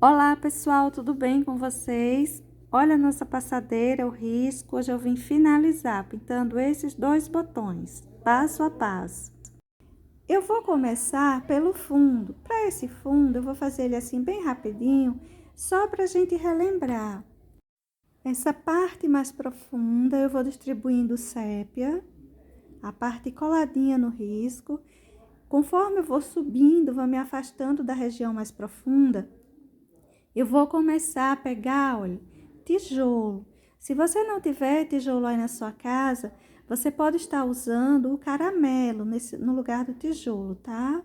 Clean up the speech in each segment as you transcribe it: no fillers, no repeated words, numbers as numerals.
Olá pessoal, tudo bem com vocês? Olha a nossa passadeira, o risco. Hoje eu vim finalizar pintando esses dois botões, passo a passo. Eu vou começar pelo fundo. Para esse fundo, eu vou fazer ele assim bem rapidinho, só para a gente relembrar. Essa parte mais profunda eu vou distribuindo sépia, a parte coladinha no risco. Conforme eu vou subindo, vou me afastando da região mais profunda, eu vou começar a pegar, olha, tijolo. Se você não tiver tijolo aí na sua casa, você pode estar usando o caramelo no lugar do tijolo, tá?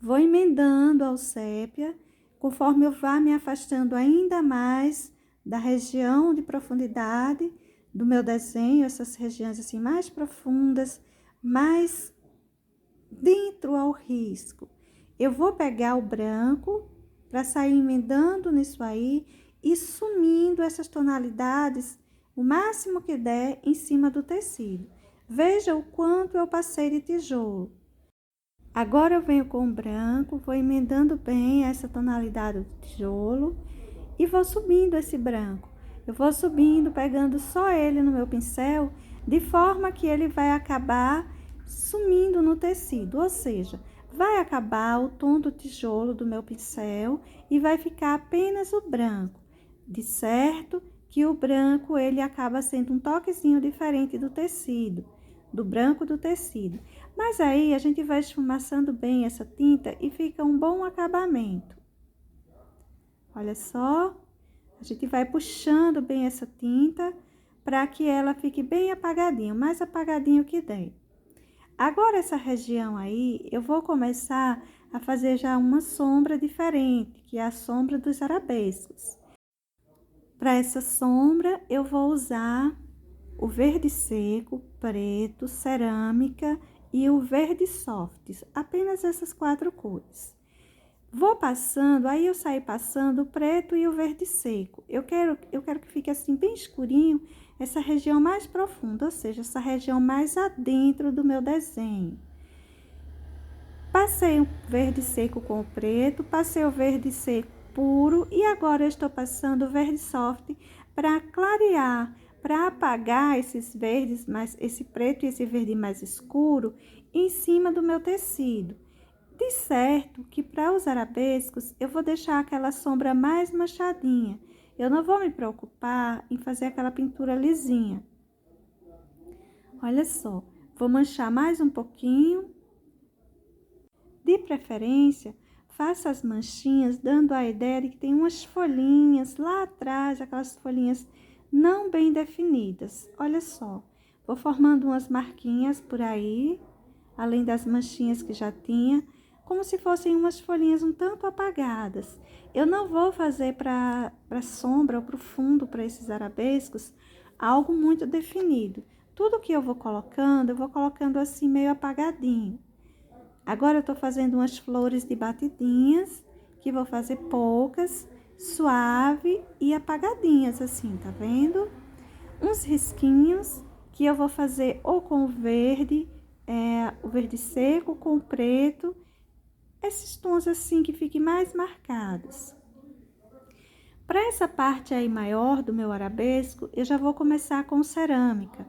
Vou emendando ao sépia, conforme eu vá me afastando ainda mais da região de profundidade do meu desenho, essas regiões assim mais profundas, mais dentro ao risco. Eu vou pegar o branco para sair emendando nisso aí e sumindo essas tonalidades o máximo que der em cima do tecido. Veja o quanto eu passei de tijolo. Agora eu venho com o branco, vou emendando bem essa tonalidade do tijolo e vou subindo esse branco. Eu vou subindo, pegando só ele no meu pincel, de forma que ele vai acabar sumindo no tecido, ou seja, vai acabar o tom do tijolo do meu pincel e vai ficar apenas o branco. De certo que o branco ele acaba sendo um toquezinho diferente do tecido, do branco do tecido. Mas aí a gente vai esfumaçando bem essa tinta e fica um bom acabamento. Olha só, a gente vai puxando bem essa tinta para que ela fique bem apagadinho, mais apagadinho que der. Agora, essa região aí, eu vou começar a fazer já uma sombra diferente, que é a sombra dos arabescos. Para essa sombra, eu vou usar o verde seco, preto, cerâmica e o verde soft, apenas essas 4 cores. Vou passando, aí eu saio passando o preto e o verde seco. Eu quero que fique assim bem escurinho, essa região mais profunda, ou seja, essa região mais adentro do meu desenho. Passei o verde seco com o preto, passei o verde seco puro e agora eu estou passando o verde soft para clarear, para apagar esses verdes, esse preto e esse verde mais escuro em cima do meu tecido. De certo que para os arabescos eu vou deixar aquela sombra mais manchadinha. Eu não vou me preocupar em fazer aquela pintura lisinha. Olha só, vou manchar mais um pouquinho. De preferência, faça as manchinhas dando a ideia de que tem umas folhinhas lá atrás, aquelas folhinhas não bem definidas. Olha só, vou formando umas marquinhas por aí, além das manchinhas que já tinha, como se fossem umas folhinhas um tanto apagadas. Eu não vou fazer para sombra ou para o fundo, para esses arabescos, algo muito definido. Tudo que eu vou colocando assim meio apagadinho. Agora eu tô fazendo umas flores de batidinhas, que vou fazer poucas, suave e apagadinhas assim, tá vendo? Uns risquinhos que eu vou fazer ou com o verde seco, com o preto, esses tons assim que fiquem mais marcados. Para essa parte aí maior do meu arabesco, eu já vou começar com cerâmica.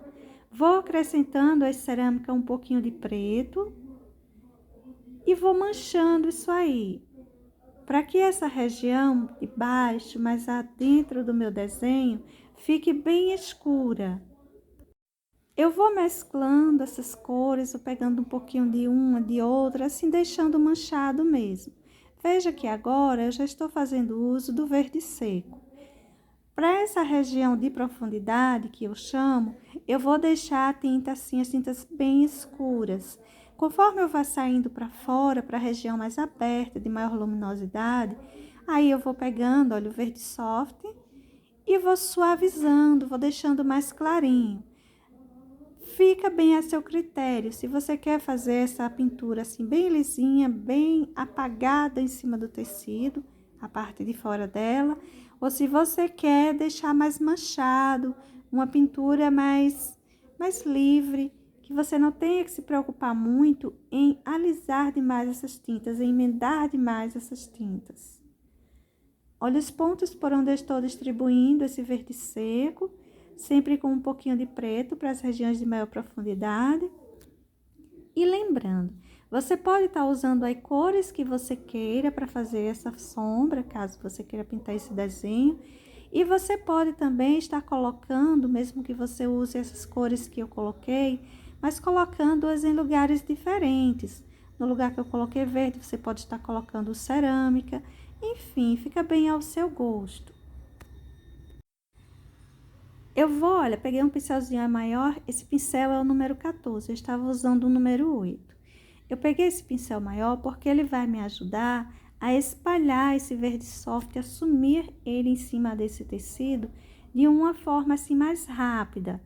Vou acrescentando a cerâmica um pouquinho de preto e vou manchando isso aí, para que essa região de baixo, mais adentro do meu desenho, fique bem escura. Eu vou mesclando essas cores, vou pegando um pouquinho de uma, de outra, assim deixando manchado mesmo. Veja que agora eu já estou fazendo uso do verde seco. Para essa região de profundidade que eu chamo, eu vou deixar a tinta assim, as tintas bem escuras. Conforme eu vá saindo para fora, para a região mais aberta, de maior luminosidade, aí eu vou pegando, olha, o verde soft e vou suavizando, vou deixando mais clarinho. Fica bem a seu critério. Se você quer fazer essa pintura assim bem lisinha, bem apagada em cima do tecido, a parte de fora dela, ou se você quer deixar mais manchado, uma pintura mais livre, que você não tenha que se preocupar muito em alisar demais essas tintas, em emendar demais essas tintas. Olha os pontos por onde eu estou distribuindo esse verde seco, sempre com um pouquinho de preto para as regiões de maior profundidade. E lembrando, você pode estar usando aí cores que você queira para fazer essa sombra, caso você queira pintar esse desenho. E você pode também estar colocando, mesmo que você use essas cores que eu coloquei, mas colocando-as em lugares diferentes. No lugar que eu coloquei verde, você pode estar colocando cerâmica. Enfim, fica bem ao seu gosto. Olha, peguei um pincelzinho maior, esse pincel é o número 14, eu estava usando o número 8. Eu peguei esse pincel maior porque ele vai me ajudar a espalhar esse verde soft, assumir ele em cima desse tecido de uma forma assim mais rápida.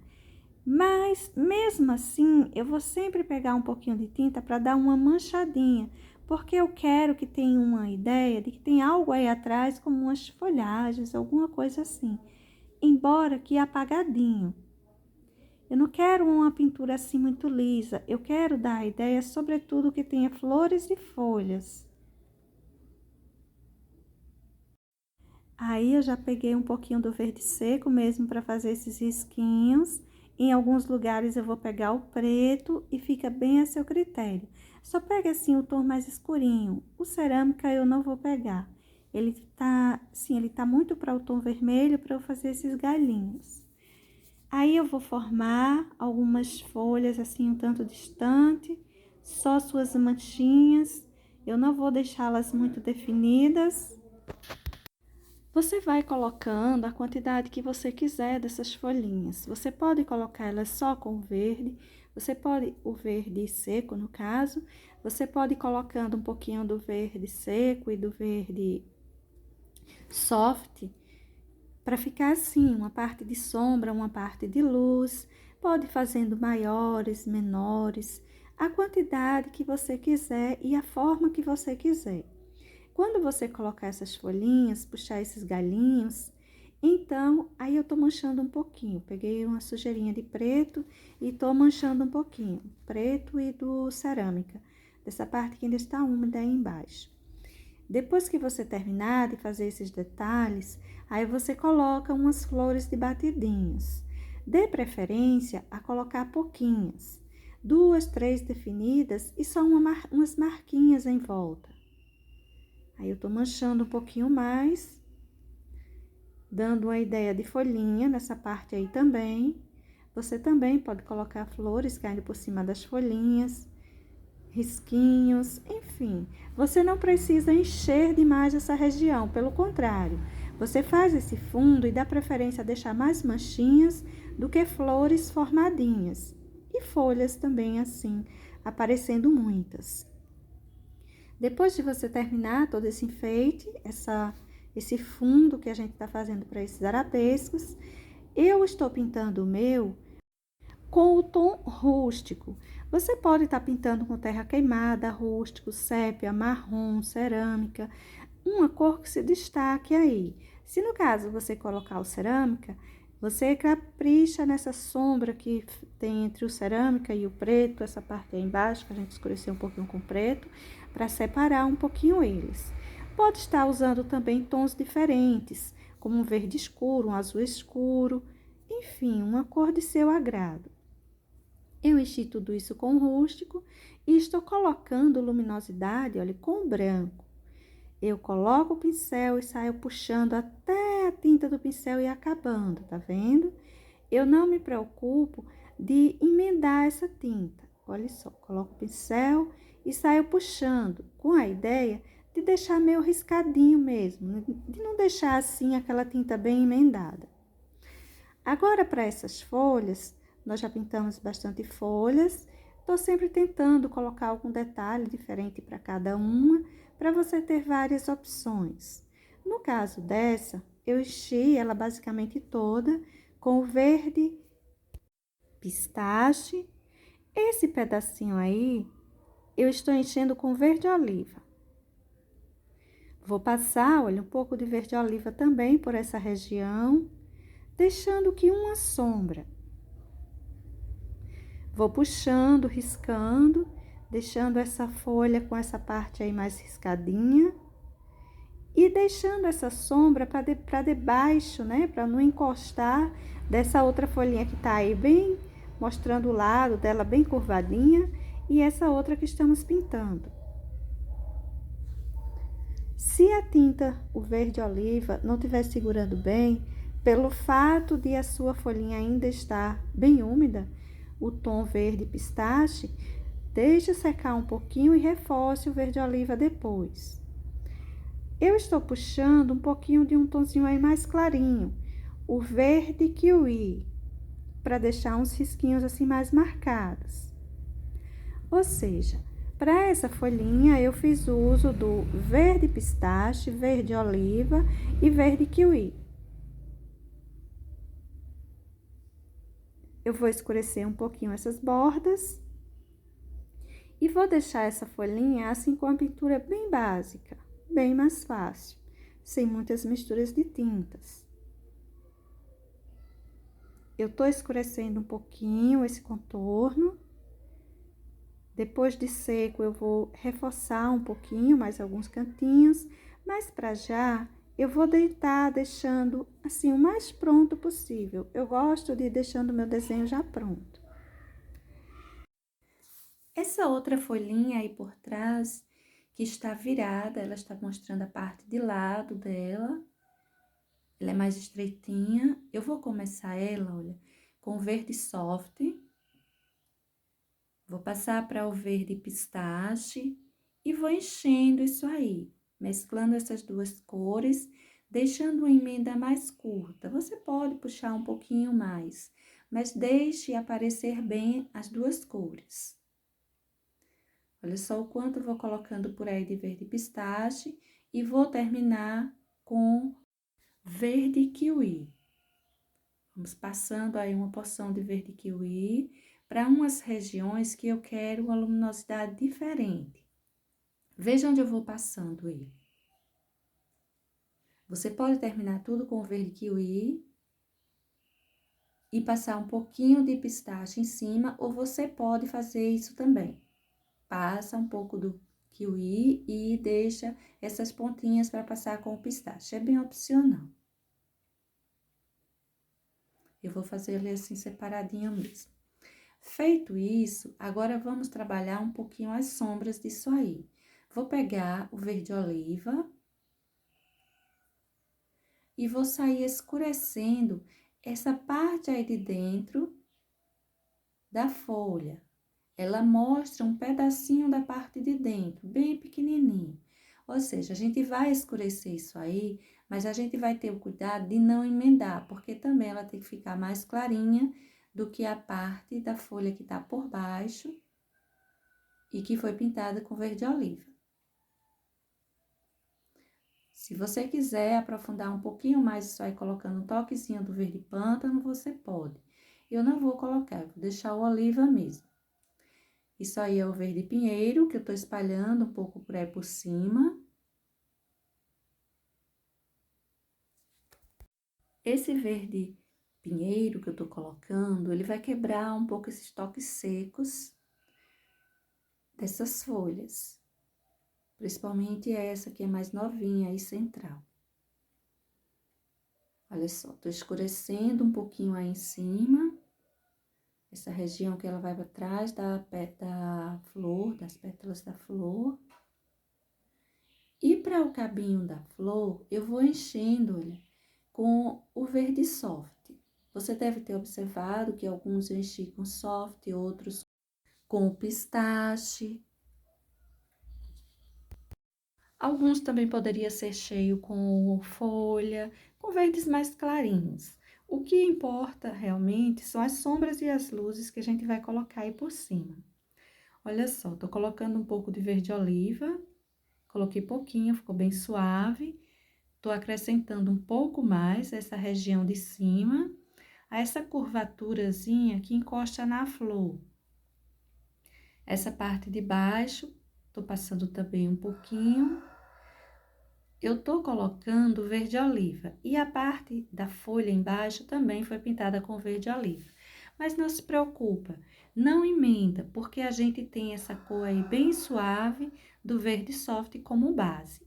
Mas, mesmo assim, eu vou sempre pegar um pouquinho de tinta para dar uma manchadinha, porque eu quero que tenha uma ideia de que tem algo aí atrás, como umas folhagens, alguma coisa assim, embora que apagadinho. Eu não quero uma pintura assim muito lisa, eu quero dar a ideia, sobretudo, que tenha flores e folhas. Aí eu já peguei um pouquinho do verde seco mesmo para fazer esses risquinhos. Em alguns lugares eu vou pegar o preto e fica bem a seu critério. Só pega assim o tom mais escurinho. O cerâmica eu não vou pegar. Ele tá muito para o tom vermelho para eu fazer esses galinhos. Aí eu vou formar algumas folhas assim um tanto distante, só suas manchinhas. Eu não vou deixá-las muito definidas. Você vai colocando a quantidade que você quiser dessas folhinhas. Você pode colocar elas só com verde, o verde seco no caso, você pode ir colocando um pouquinho do verde seco e do verde soft, para ficar assim, uma parte de sombra, uma parte de luz. Pode ir fazendo maiores, menores, a quantidade que você quiser e a forma que você quiser. Quando você colocar essas folhinhas, puxar esses galinhos, então, aí eu tô manchando um pouquinho. Peguei uma sujeirinha de preto e tô manchando um pouquinho. Preto e do cerâmica, dessa parte que ainda está úmida aí embaixo. Depois que você terminar de fazer esses detalhes, aí você coloca umas flores de batidinhos. Dê preferência a colocar pouquinhas. 2, 3 definidas e só umas marquinhas em volta. Aí eu tô manchando um pouquinho mais, dando uma ideia de folhinha nessa parte aí também. Você também pode colocar flores caindo por cima das folhinhas, risquinhos, enfim. Você não precisa encher demais essa região, pelo contrário. Você faz esse fundo e dá preferência a deixar mais manchinhas do que flores formadinhas. E folhas também assim, aparecendo muitas. Depois de você terminar todo esse enfeite, esse fundo que a gente está fazendo para esses arabescos, eu estou pintando o meu com o tom rústico. Você pode estar pintando com terra queimada, rústico, sépia, marrom, cerâmica, uma cor que se destaque aí. Se no caso você colocar o cerâmica, você capricha nessa sombra que tem entre o cerâmica e o preto, essa parte aí embaixo, que a gente escureceu um pouquinho com preto, para separar um pouquinho eles. Pode estar usando também tons diferentes, como um verde escuro, um azul escuro, enfim, uma cor de seu agrado. Eu enchi tudo isso com rústico e estou colocando luminosidade, olha, com branco. Eu coloco o pincel e saio puxando até a tinta do pincel ir acabando, tá vendo? Eu não me preocupo de emendar essa tinta. Olha só, coloco o pincel e saio puxando, com a ideia de deixar meio riscadinho mesmo, de não deixar assim aquela tinta bem emendada. Agora, para essas folhas, nós já pintamos bastante folhas. Estou sempre tentando colocar algum detalhe diferente para cada uma, para você ter várias opções. No caso dessa, eu enchi ela basicamente toda com o verde pistache. Esse pedacinho aí, eu estou enchendo com verde oliva. Vou passar, olha, um pouco de verde oliva também por essa região, deixando que uma sombra. Vou puxando, riscando, deixando essa folha com essa parte aí mais riscadinha. e deixando essa sombra para debaixo, né? Para não encostar dessa outra folhinha que tá aí bem, mostrando o lado dela bem curvadinha, e essa outra que estamos pintando. Se a tinta, o verde oliva, não estiver segurando bem, pelo fato de a sua folhinha ainda estar bem úmida, o tom verde pistache, deixe secar um pouquinho e reforce o verde oliva depois. Eu estou puxando um pouquinho de um tonzinho aí mais clarinho, o verde kiwi, para deixar uns risquinhos assim mais marcados. Ou seja, para essa folhinha eu fiz uso do verde pistache, verde oliva e verde kiwi. Eu vou escurecer um pouquinho essas bordas e vou deixar essa folhinha assim com a pintura bem básica, bem mais fácil, sem muitas misturas de tintas. Eu tô escurecendo um pouquinho esse contorno. Depois de seco, eu vou reforçar um pouquinho, mais alguns cantinhos, mas para já eu vou deitar deixando assim o mais pronto possível. Eu gosto de ir deixando o meu desenho já pronto. Essa outra folhinha aí por trás, que está virada, ela está mostrando a parte de lado dela. Ela é mais estreitinha. Eu vou começar ela, olha, com verde soft. Vou passar para o verde pistache e vou enchendo isso aí, mesclando essas duas cores, deixando uma emenda mais curta. Você pode puxar um pouquinho mais, mas deixe aparecer bem as duas cores. Olha só o quanto eu vou colocando por aí de verde pistache e vou terminar com verde kiwi. Vamos passando aí uma porção de verde kiwi para umas regiões que eu quero uma luminosidade diferente. Veja onde eu vou passando ele. Você pode terminar tudo com verde kiwi e passar um pouquinho de pistache em cima, ou você pode fazer isso também. Passa um pouco do kiwi e deixa essas pontinhas para passar com o pistache. É bem opcional. Eu vou fazer ele assim separadinho mesmo. Feito isso, agora vamos trabalhar um pouquinho as sombras disso aí. Vou pegar o verde oliva e vou sair escurecendo essa parte aí de dentro da folha. Ela mostra um pedacinho da parte de dentro, bem pequenininho. Ou seja, a gente vai escurecer isso aí, mas a gente vai ter o cuidado de não emendar, porque também ela tem que ficar mais clarinha do que a parte da folha que tá por baixo e que foi pintada com verde oliva. Se você quiser aprofundar um pouquinho mais isso aí, colocando um toquezinho do verde pântano, você pode. Eu não vou colocar, eu vou deixar o oliva mesmo. Isso aí é o verde pinheiro, que eu tô espalhando um pouco por aí por cima. Esse verde pinheiro que eu tô colocando, ele vai quebrar um pouco esses toques secos dessas folhas. Principalmente essa que é mais novinha aí, central. Olha só, tô escurecendo um pouquinho aí em cima. Essa região que ela vai para trás da flor, das pétalas da flor. E para o cabinho da flor, eu vou enchendo, olha, com o verde soft. Você deve ter observado que alguns eu enchi com soft, outros com o pistache. Alguns também poderia ser cheio com folha, com verdes mais clarinhos. O que importa realmente são as sombras e as luzes que a gente vai colocar aí por cima. Olha só, tô colocando um pouco de verde oliva, coloquei pouquinho, ficou bem suave. Tô acrescentando um pouco mais essa região de cima, a essa curvaturazinha que encosta na flor. Essa parte de baixo, tô passando também um pouquinho. Eu tô colocando verde oliva e a parte da folha embaixo também foi pintada com verde oliva. Mas não se preocupa, não emenda, porque a gente tem essa cor aí bem suave do verde soft como base.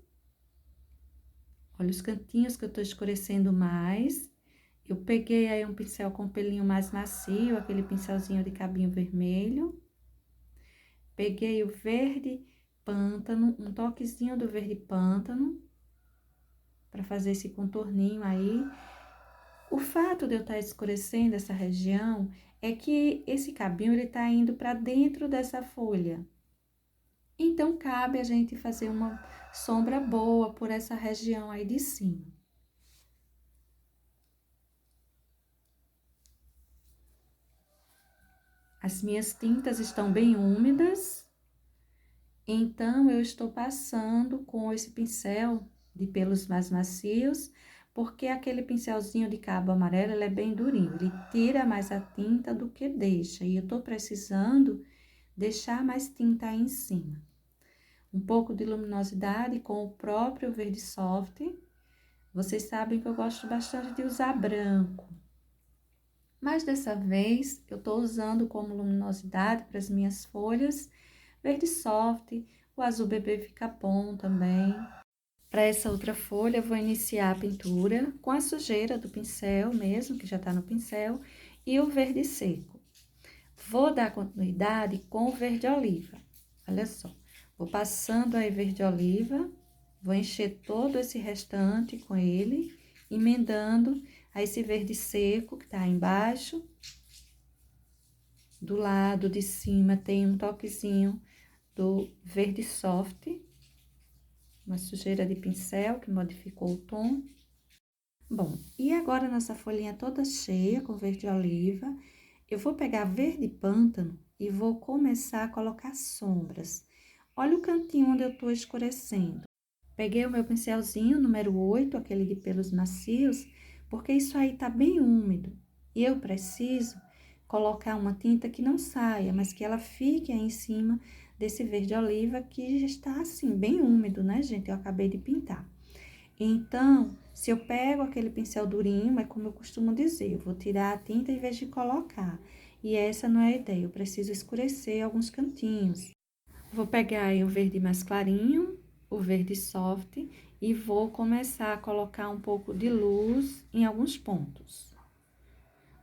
Olha os cantinhos que eu tô escurecendo mais. Eu peguei aí um pincel com pelinho mais macio, aquele pincelzinho de cabinho vermelho. Peguei o verde pântano, um toquezinho do verde pântano, para fazer esse contorninho aí. O fato de eu estar escurecendo essa região é que esse cabinho, ele tá indo para dentro dessa folha. Então, cabe a gente fazer uma sombra boa por essa região aí de cima. As minhas tintas estão bem úmidas, então eu estou passando com esse pincel de pelos mais macios, porque aquele pincelzinho de cabo amarelo, ele é bem durinho, ele tira mais a tinta do que deixa, e eu tô precisando deixar mais tinta aí em cima. Um pouco de luminosidade com o próprio verde soft. Vocês sabem que eu gosto bastante de usar branco. Mas dessa vez, eu tô usando como luminosidade para as minhas folhas, verde soft, o azul bebê fica bom também. Para essa outra folha, eu vou iniciar a pintura com a sujeira do pincel mesmo, que já tá no pincel, e o verde seco. Vou dar continuidade com o verde oliva. Olha só, vou passando aí verde oliva, vou encher todo esse restante com ele, emendando a esse verde seco que tá aí embaixo. Do lado de cima tem um toquezinho do verde soft, uma sujeira de pincel que modificou o tom. Bom, e agora nossa folhinha toda cheia com verde oliva, eu vou pegar verde pântano e vou começar a colocar sombras. Olha o cantinho onde eu tô escurecendo. Peguei o meu pincelzinho número 8, aquele de pelos macios, porque isso aí tá bem úmido. E eu preciso colocar uma tinta que não saia, mas que ela fique aí em cima desse verde oliva que já está assim, bem úmido, né, gente? Eu acabei de pintar. Então, se eu pego aquele pincel durinho, é como eu costumo dizer, eu vou tirar a tinta em vez de colocar. E essa não é a ideia, eu preciso escurecer alguns cantinhos. Vou pegar aí o verde mais clarinho, o verde soft, e vou começar a colocar um pouco de luz em alguns pontos.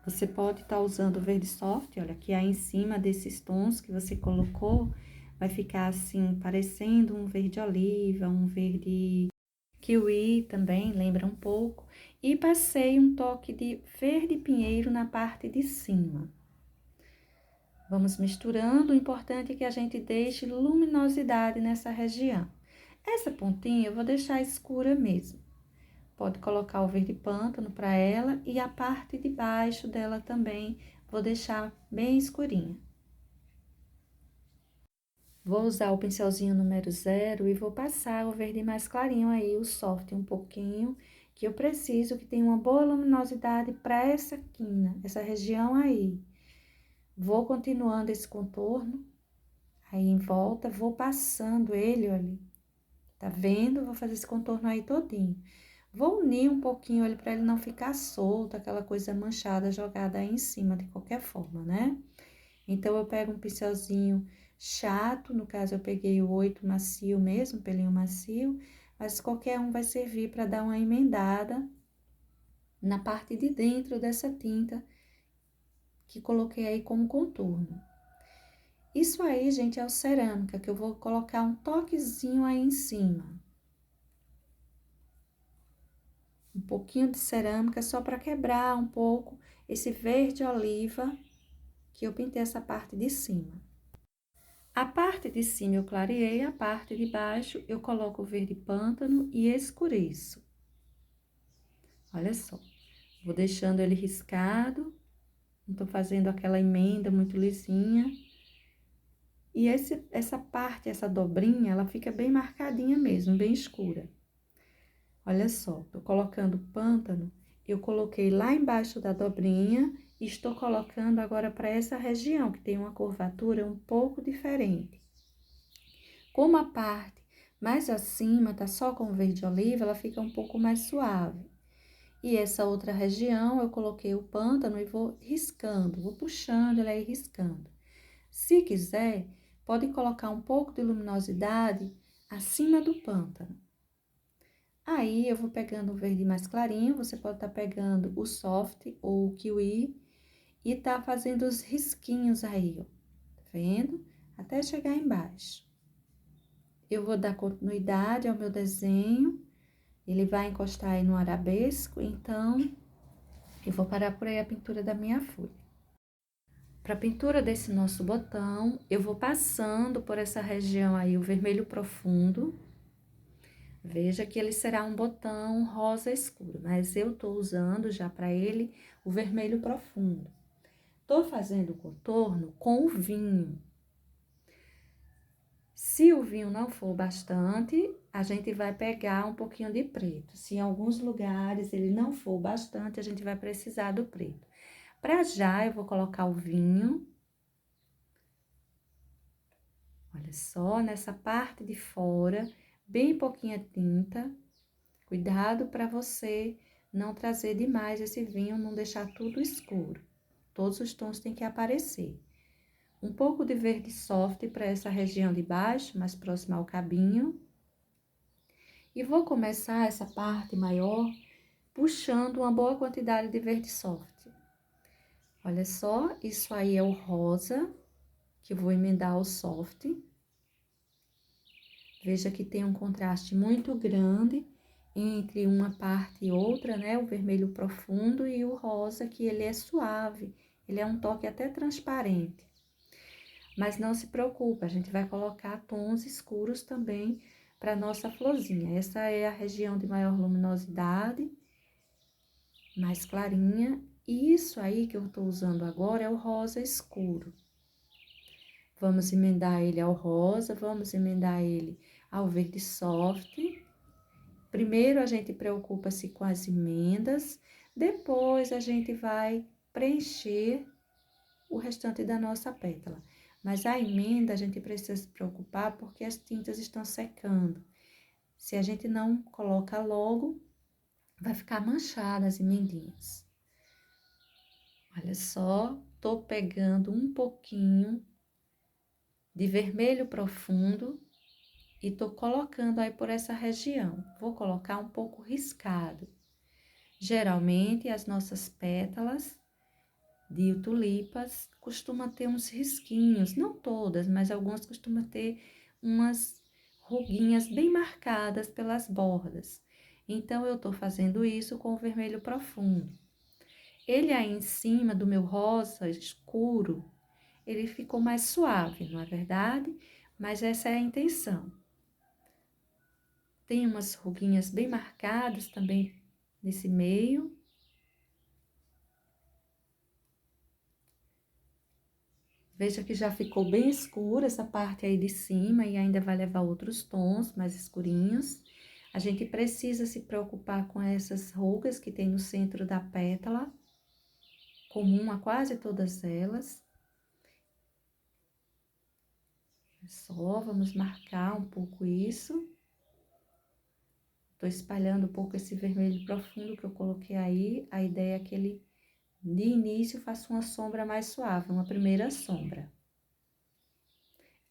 Você pode estar usando o verde soft, olha, que aí em cima desses tons que você colocou, vai ficar assim, parecendo um verde oliva, um verde kiwi também, lembra um pouco. E passei um toque de verde pinheiro na parte de cima. Vamos misturando, o importante é que a gente deixe luminosidade nessa região. Essa pontinha eu vou deixar escura mesmo. Pode colocar o verde pântano para ela e a parte de baixo dela também vou deixar bem escurinha. Vou usar o pincelzinho número 0 e vou passar o verde mais clarinho aí, o soft um pouquinho, que eu preciso que tenha uma boa luminosidade para essa quina, essa região aí. Vou continuando esse contorno, aí em volta, vou passando ele, olha, tá vendo? Vou fazer esse contorno aí todinho. Vou unir um pouquinho ele para ele não ficar solto, aquela coisa manchada jogada aí em cima de qualquer forma, né? Então, eu pego um pincelzinho chato, no caso eu peguei o 8 macio mesmo, pelinho macio, mas qualquer um vai servir para dar uma emendada na parte de dentro dessa tinta que coloquei aí como contorno. Isso aí, gente, é o cerâmica, que eu vou colocar um toquezinho aí em cima. Um pouquinho de cerâmica só para quebrar um pouco esse verde oliva que eu pintei essa parte de cima. A parte de cima eu clareei, a parte de baixo eu coloco o verde pântano e escureço. Olha só, vou deixando ele riscado, não tô fazendo aquela emenda muito lisinha. E essa parte, essa dobrinha, ela fica bem marcadinha mesmo, bem escura. Olha só, tô colocando pântano, eu coloquei lá embaixo da dobrinha e estou colocando agora para essa região, que tem uma curvatura um pouco diferente. Como a parte mais acima tá só com verde oliva, ela fica um pouco mais suave. E essa outra região, eu coloquei o pântano e vou riscando, vou puxando ela aí riscando. Se quiser, pode colocar um pouco de luminosidade acima do pântano. Aí, eu vou pegando o verde mais clarinho, você pode estar pegando o soft ou o kiwi e tá fazendo os risquinhos aí, ó, tá vendo? Até chegar embaixo. Eu vou dar continuidade ao meu desenho, ele vai encostar aí no arabesco, então, eu vou parar por aí a pintura da minha folha. Para a pintura desse nosso botão, eu vou passando por essa região aí, o vermelho profundo. Veja que ele será um botão rosa escuro, mas eu tô usando já para ele o vermelho profundo. Tô fazendo o contorno com o vinho. Se o vinho não for bastante, a gente vai pegar um pouquinho de preto. Se em alguns lugares ele não for bastante, a gente vai precisar do preto. Para já, eu vou colocar o vinho. Olha só, nessa parte de fora, bem pouquinha tinta. Cuidado para você não trazer demais esse vinho, não deixar tudo escuro. Todos os tons têm que aparecer. Um pouco de verde soft para essa região de baixo, mais próxima ao cabinho. E vou começar essa parte maior puxando uma boa quantidade de verde soft. Olha só, isso aí é o rosa, que eu vou emendar ao soft. Veja que tem um contraste muito grande entre uma parte e outra, né? O vermelho profundo e o rosa, que ele é suave, ele é um toque até transparente. Mas não se preocupe, a gente vai colocar tons escuros também para nossa florzinha. Essa é a região de maior luminosidade, mais clarinha. E isso aí que eu tô usando agora é o rosa escuro. Vamos emendar ele ao rosa, vamos emendar ele ao verde soft. Primeiro a gente preocupa-se com as emendas, depois a gente vai preencher o restante da nossa pétala. Mas a emenda a gente precisa se preocupar porque as tintas estão secando. Se a gente não coloca logo, vai ficar manchada as emendinhas. Olha só, tô pegando um pouquinho de vermelho profundo e tô colocando aí por essa região. Vou colocar um pouco riscado. Geralmente, as nossas pétalas de tulipas costumam ter uns risquinhos, não todas, mas algumas costumam ter umas ruguinhas bem marcadas pelas bordas. Então, eu tô fazendo isso com o vermelho profundo. Ele aí em cima do meu rosa escuro, ele ficou mais suave, não é verdade? Mas essa é a intenção. Tem umas ruguinhas bem marcadas também nesse meio. Veja que já ficou bem escura essa parte aí de cima e ainda vai levar outros tons mais escurinhos. A gente precisa se preocupar com essas rugas que tem no centro da pétala, comum a quase todas elas. Só vamos marcar um pouco isso. Tô espalhando um pouco esse vermelho profundo que eu coloquei aí. A ideia é que ele, de início, faça uma sombra mais suave, uma primeira sombra.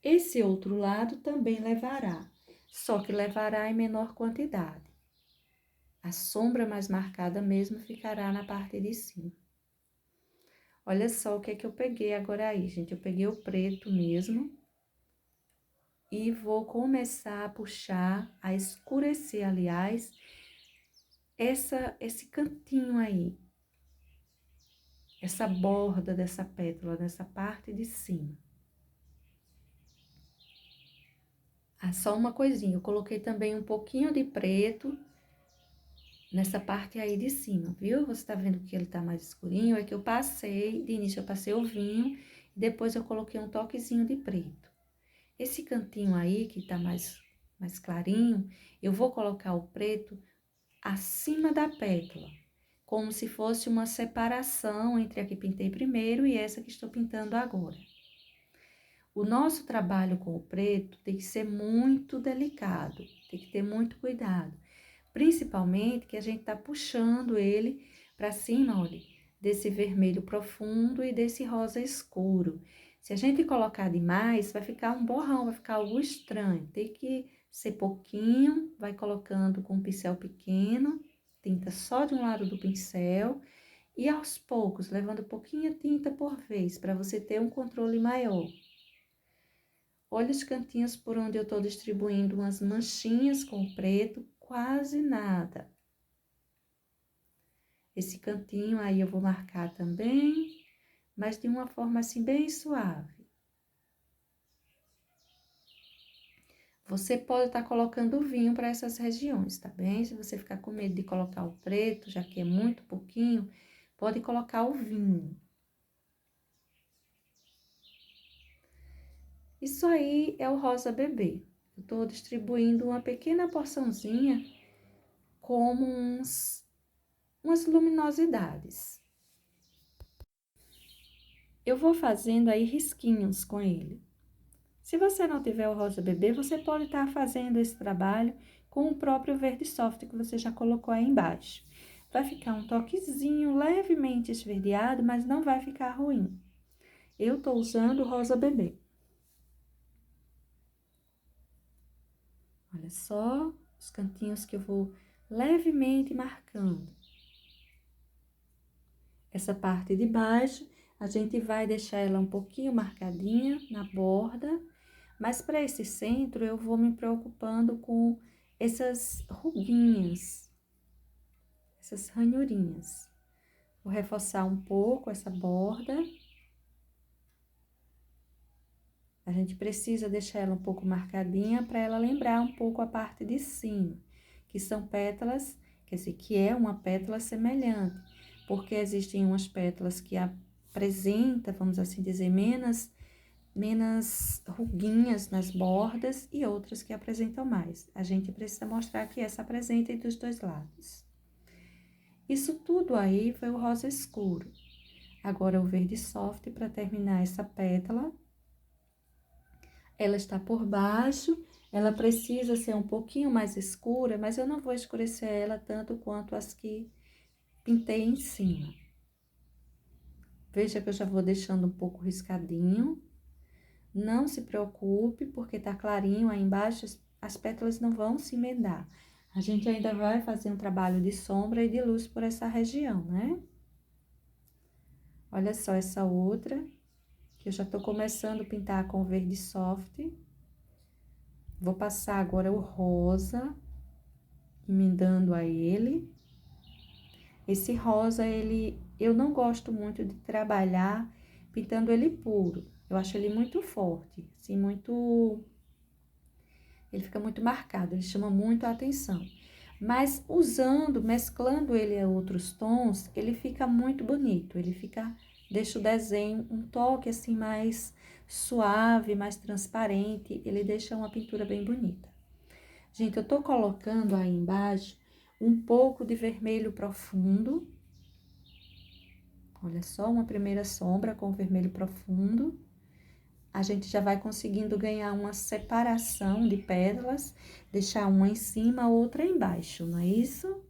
Esse outro lado também levará, só que levará em menor quantidade. A sombra mais marcada mesmo ficará na parte de cima. Olha só o que é que eu peguei agora aí, gente. Eu peguei o preto mesmo e vou começar a puxar, a escurecer, aliás, esse cantinho aí. Essa borda dessa pétala, dessa parte de cima. Ah, só uma coisinha, eu coloquei também um pouquinho de preto nessa parte aí de cima, viu? Você tá vendo que ele tá mais escurinho? É que eu passei, de início eu passei o vinho, depois eu coloquei um toquezinho de preto. Esse cantinho aí, que tá mais clarinho, eu vou colocar o preto acima da pétala, como se fosse uma separação entre a que pintei primeiro e essa que estou pintando agora. O nosso trabalho com o preto tem que ser muito delicado, tem que ter muito cuidado. Principalmente que a gente tá puxando ele para cima, olha, desse vermelho profundo e desse rosa escuro. Se a gente colocar demais, vai ficar um borrão, vai ficar algo estranho. Tem que ser pouquinho, vai colocando com um pincel pequeno, tinta só de um lado do pincel, e aos poucos, levando pouquinha tinta por vez, para você ter um controle maior. Olha os cantinhos por onde eu tô distribuindo umas manchinhas com preto, quase nada. Esse cantinho aí eu vou marcar também, mas de uma forma assim bem suave. Você pode estar colocando o vinho para essas regiões, tá bem? Se você ficar com medo de colocar o preto, já que é muito pouquinho, pode colocar o vinho. Isso aí é o rosa bebê. Eu tô distribuindo uma pequena porçãozinha como umas luminosidades. Eu vou fazendo aí risquinhos com ele. Se você não tiver o rosa bebê, você pode estar fazendo esse trabalho com o próprio verde soft que você já colocou aí embaixo. Vai ficar um toquezinho levemente esverdeado, mas não vai ficar ruim. Eu tô usando o rosa bebê. Olha só os cantinhos que eu vou levemente marcando. Essa parte de baixo, a gente vai deixar ela um pouquinho marcadinha na borda, mas para esse centro eu vou me preocupando com essas ruguinhas, essas ranhurinhas. Vou reforçar um pouco essa borda. A gente precisa deixar ela um pouco marcadinha para ela lembrar um pouco a parte de cima, que são pétalas, quer dizer, que é uma pétala semelhante, porque existem umas pétalas que apresentam, vamos assim dizer, menos ruguinhas nas bordas e outras que apresentam mais. A gente precisa mostrar que essa apresenta dos dois lados. Isso tudo aí foi o rosa escuro. Agora o verde soft para terminar essa pétala. Ela está por baixo, ela precisa ser um pouquinho mais escura, mas eu não vou escurecer ela tanto quanto as que pintei em cima. Veja que eu já vou deixando um pouco riscadinho. Não se preocupe, porque tá clarinho aí embaixo, as pétalas não vão se emendar. A gente ainda vai fazer um trabalho de sombra e de luz por essa região, né? Olha só essa outra, que eu já tô começando a pintar com verde soft. Vou passar agora o rosa, emendando a ele. Esse rosa, eu não gosto muito de trabalhar pintando ele puro. Eu acho ele muito forte, assim, ele fica muito marcado, ele chama muito a atenção. Mas mesclando ele a outros tons, ele fica muito bonito, deixa o desenho um toque assim mais suave, mais transparente, ele deixa uma pintura bem bonita. Gente, eu tô colocando aí embaixo um pouco de vermelho profundo. Olha só, uma primeira sombra com vermelho profundo. A gente já vai conseguindo ganhar uma separação de pétalas, deixar uma em cima, a outra embaixo, não é isso?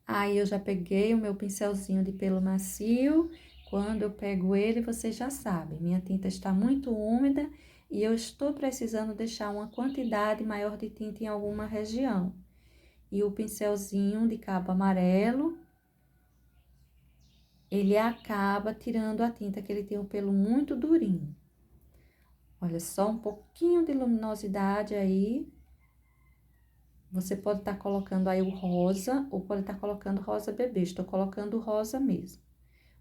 Aí, eu já peguei o meu pincelzinho de pelo macio. Quando eu pego ele, vocês já sabem, minha tinta está muito úmida e eu estou precisando deixar uma quantidade maior de tinta em alguma região. E o pincelzinho de cabo amarelo, ele acaba tirando a tinta, que ele tem o pelo muito durinho. Olha só, um pouquinho de luminosidade aí. Você pode estar colocando aí o rosa, ou pode estar colocando rosa bebê. Estou colocando rosa mesmo.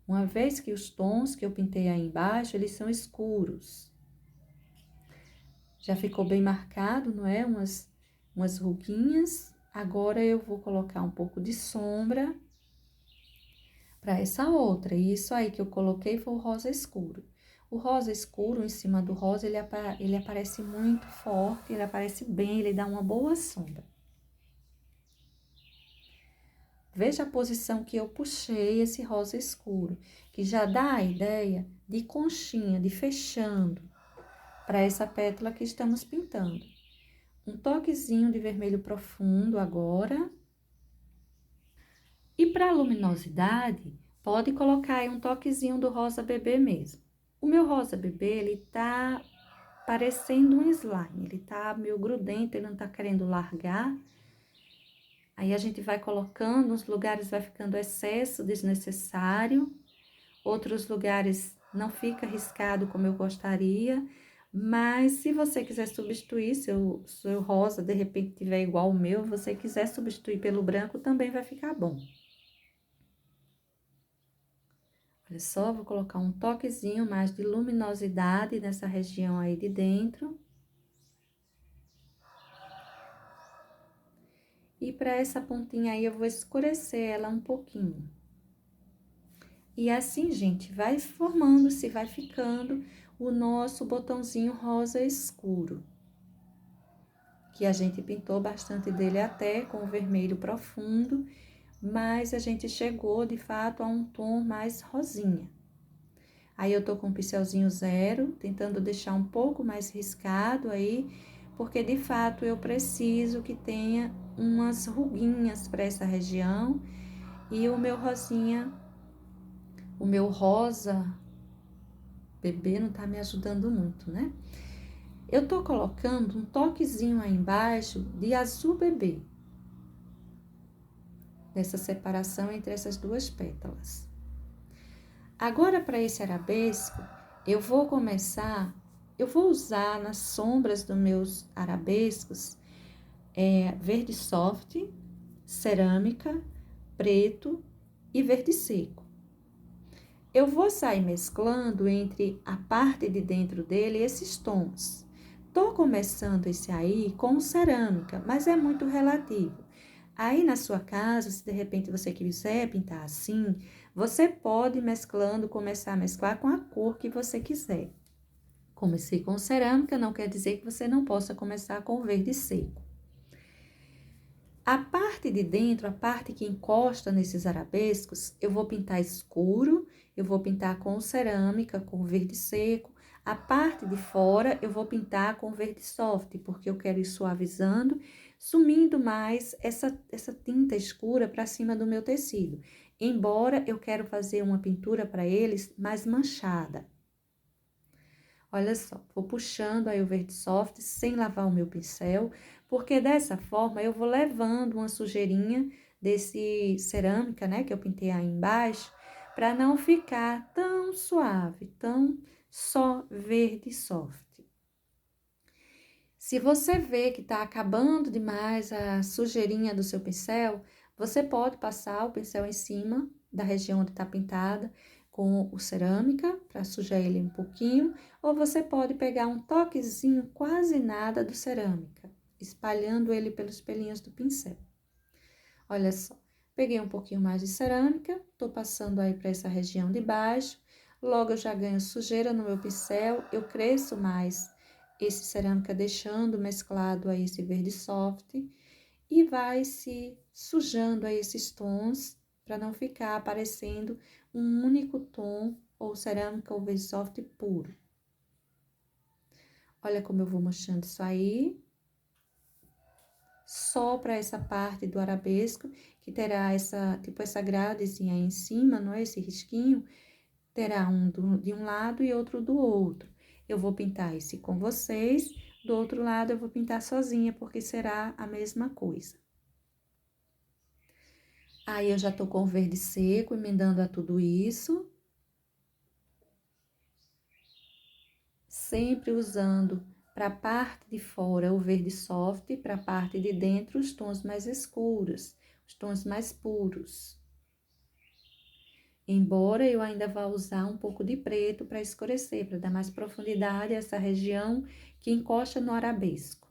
Uma vez que os tons que eu pintei aí embaixo, eles são escuros. Já ficou bem marcado, não é? Umas ruguinhas. Agora, eu vou colocar um pouco de sombra para essa outra. E isso aí que eu coloquei foi o rosa escuro. O rosa escuro, em cima do rosa, ele aparece muito forte, ele aparece bem, ele dá uma boa sombra. Veja a posição que eu puxei esse rosa escuro, que já dá a ideia de conchinha, de fechando, para essa pétala que estamos pintando. Um toquezinho de vermelho profundo agora. E para a luminosidade, pode colocar aí um toquezinho do rosa bebê mesmo. O meu rosa bebê, ele tá parecendo um slime. Ele tá meio grudento, ele não tá querendo largar. Aí a gente vai colocando, uns lugares vai ficando excesso desnecessário, outros lugares não fica riscado como eu gostaria, mas se você quiser substituir, seu rosa de repente tiver igual o meu, você quiser substituir pelo branco, também vai ficar bom. Olha só, vou colocar um toquezinho mais de luminosidade nessa região aí de dentro. E para essa pontinha aí, eu vou escurecer ela um pouquinho. E assim, gente, vai formando-se, vai ficando o nosso botãozinho rosa escuro. Que a gente pintou bastante dele até com o vermelho profundo, mas a gente chegou, de fato, a um tom mais rosinha. Aí, eu tô com o pincelzinho zero, tentando deixar um pouco mais riscado aí, porque, de fato, eu preciso que tenha umas ruguinhas para essa região. E o meu rosinha, o meu rosa bebê não tá me ajudando muito, né? Eu tô colocando um toquezinho aí embaixo de azul bebê. Dessa separação entre essas duas pétalas. Agora, para esse arabesco, eu vou usar nas sombras dos meus arabescos, verde soft, cerâmica, preto e verde seco. Eu vou sair mesclando entre a parte de dentro dele esses tons. Tô começando esse aí com cerâmica, mas é muito relativo. Aí na sua casa, se de repente você quiser pintar assim, você pode mesclando, começar a mesclar com a cor que você quiser. Comecei com cerâmica, não quer dizer que você não possa começar com verde seco. A parte de dentro, a parte que encosta nesses arabescos, eu vou pintar escuro, eu vou pintar com cerâmica, com verde seco. A parte de fora, eu vou pintar com verde soft, porque eu quero ir suavizando, sumindo mais essa tinta escura para cima do meu tecido. Embora eu quero fazer uma pintura para eles mais manchada. Olha só, vou puxando aí o verde soft sem lavar o meu pincel, porque dessa forma eu vou levando uma sujeirinha desse cerâmica, né, que eu pintei aí embaixo, para não ficar tão suave, tão só verde soft. Se você vê que tá acabando demais a sujeirinha do seu pincel, você pode passar o pincel em cima da região onde tá pintada, com o cerâmica, para sujar ele um pouquinho, ou você pode pegar um toquezinho, quase nada, do cerâmica, espalhando ele pelos pelinhos do pincel. Olha só, peguei um pouquinho mais de cerâmica, tô passando aí para essa região de baixo, logo eu já ganho sujeira no meu pincel, eu cresço mais esse cerâmica deixando mesclado aí esse verde soft, e vai se sujando aí esses tons, para não ficar aparecendo um único tom, ou cerâmica ou verde soft puro. Olha como eu vou mostrando isso aí. Só para essa parte do arabesco, que terá essa gradezinha aí em cima, não é? Esse risquinho, terá um de um lado e outro do outro. Eu vou pintar esse com vocês, do outro lado eu vou pintar sozinha, porque será a mesma coisa. Aí, eu já tô com o verde seco, emendando a tudo isso. Sempre usando para a parte de fora o verde soft, para a parte de dentro os tons mais escuros, os tons mais puros. Embora eu ainda vá usar um pouco de preto para escurecer, para dar mais profundidade a essa região que encosta no arabesco.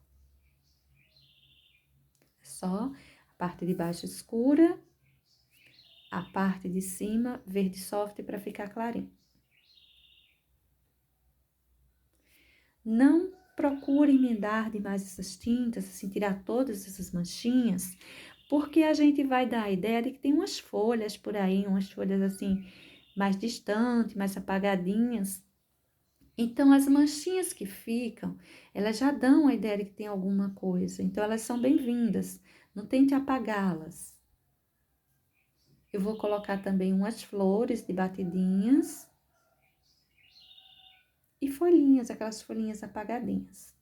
Só a parte de baixo escura, a parte de cima verde soft para ficar clarinho. Não procure emendar demais essas tintas, assim, tirar todas essas manchinhas, porque a gente vai dar a ideia de que tem umas folhas por aí, umas folhas assim, mais distantes, mais apagadinhas. Então, as manchinhas que ficam, elas já dão a ideia de que tem alguma coisa. Então, elas são bem-vindas. Não tente apagá-las. Eu vou colocar também umas flores de batidinhas. e folhinhas, aquelas folhinhas apagadinhas.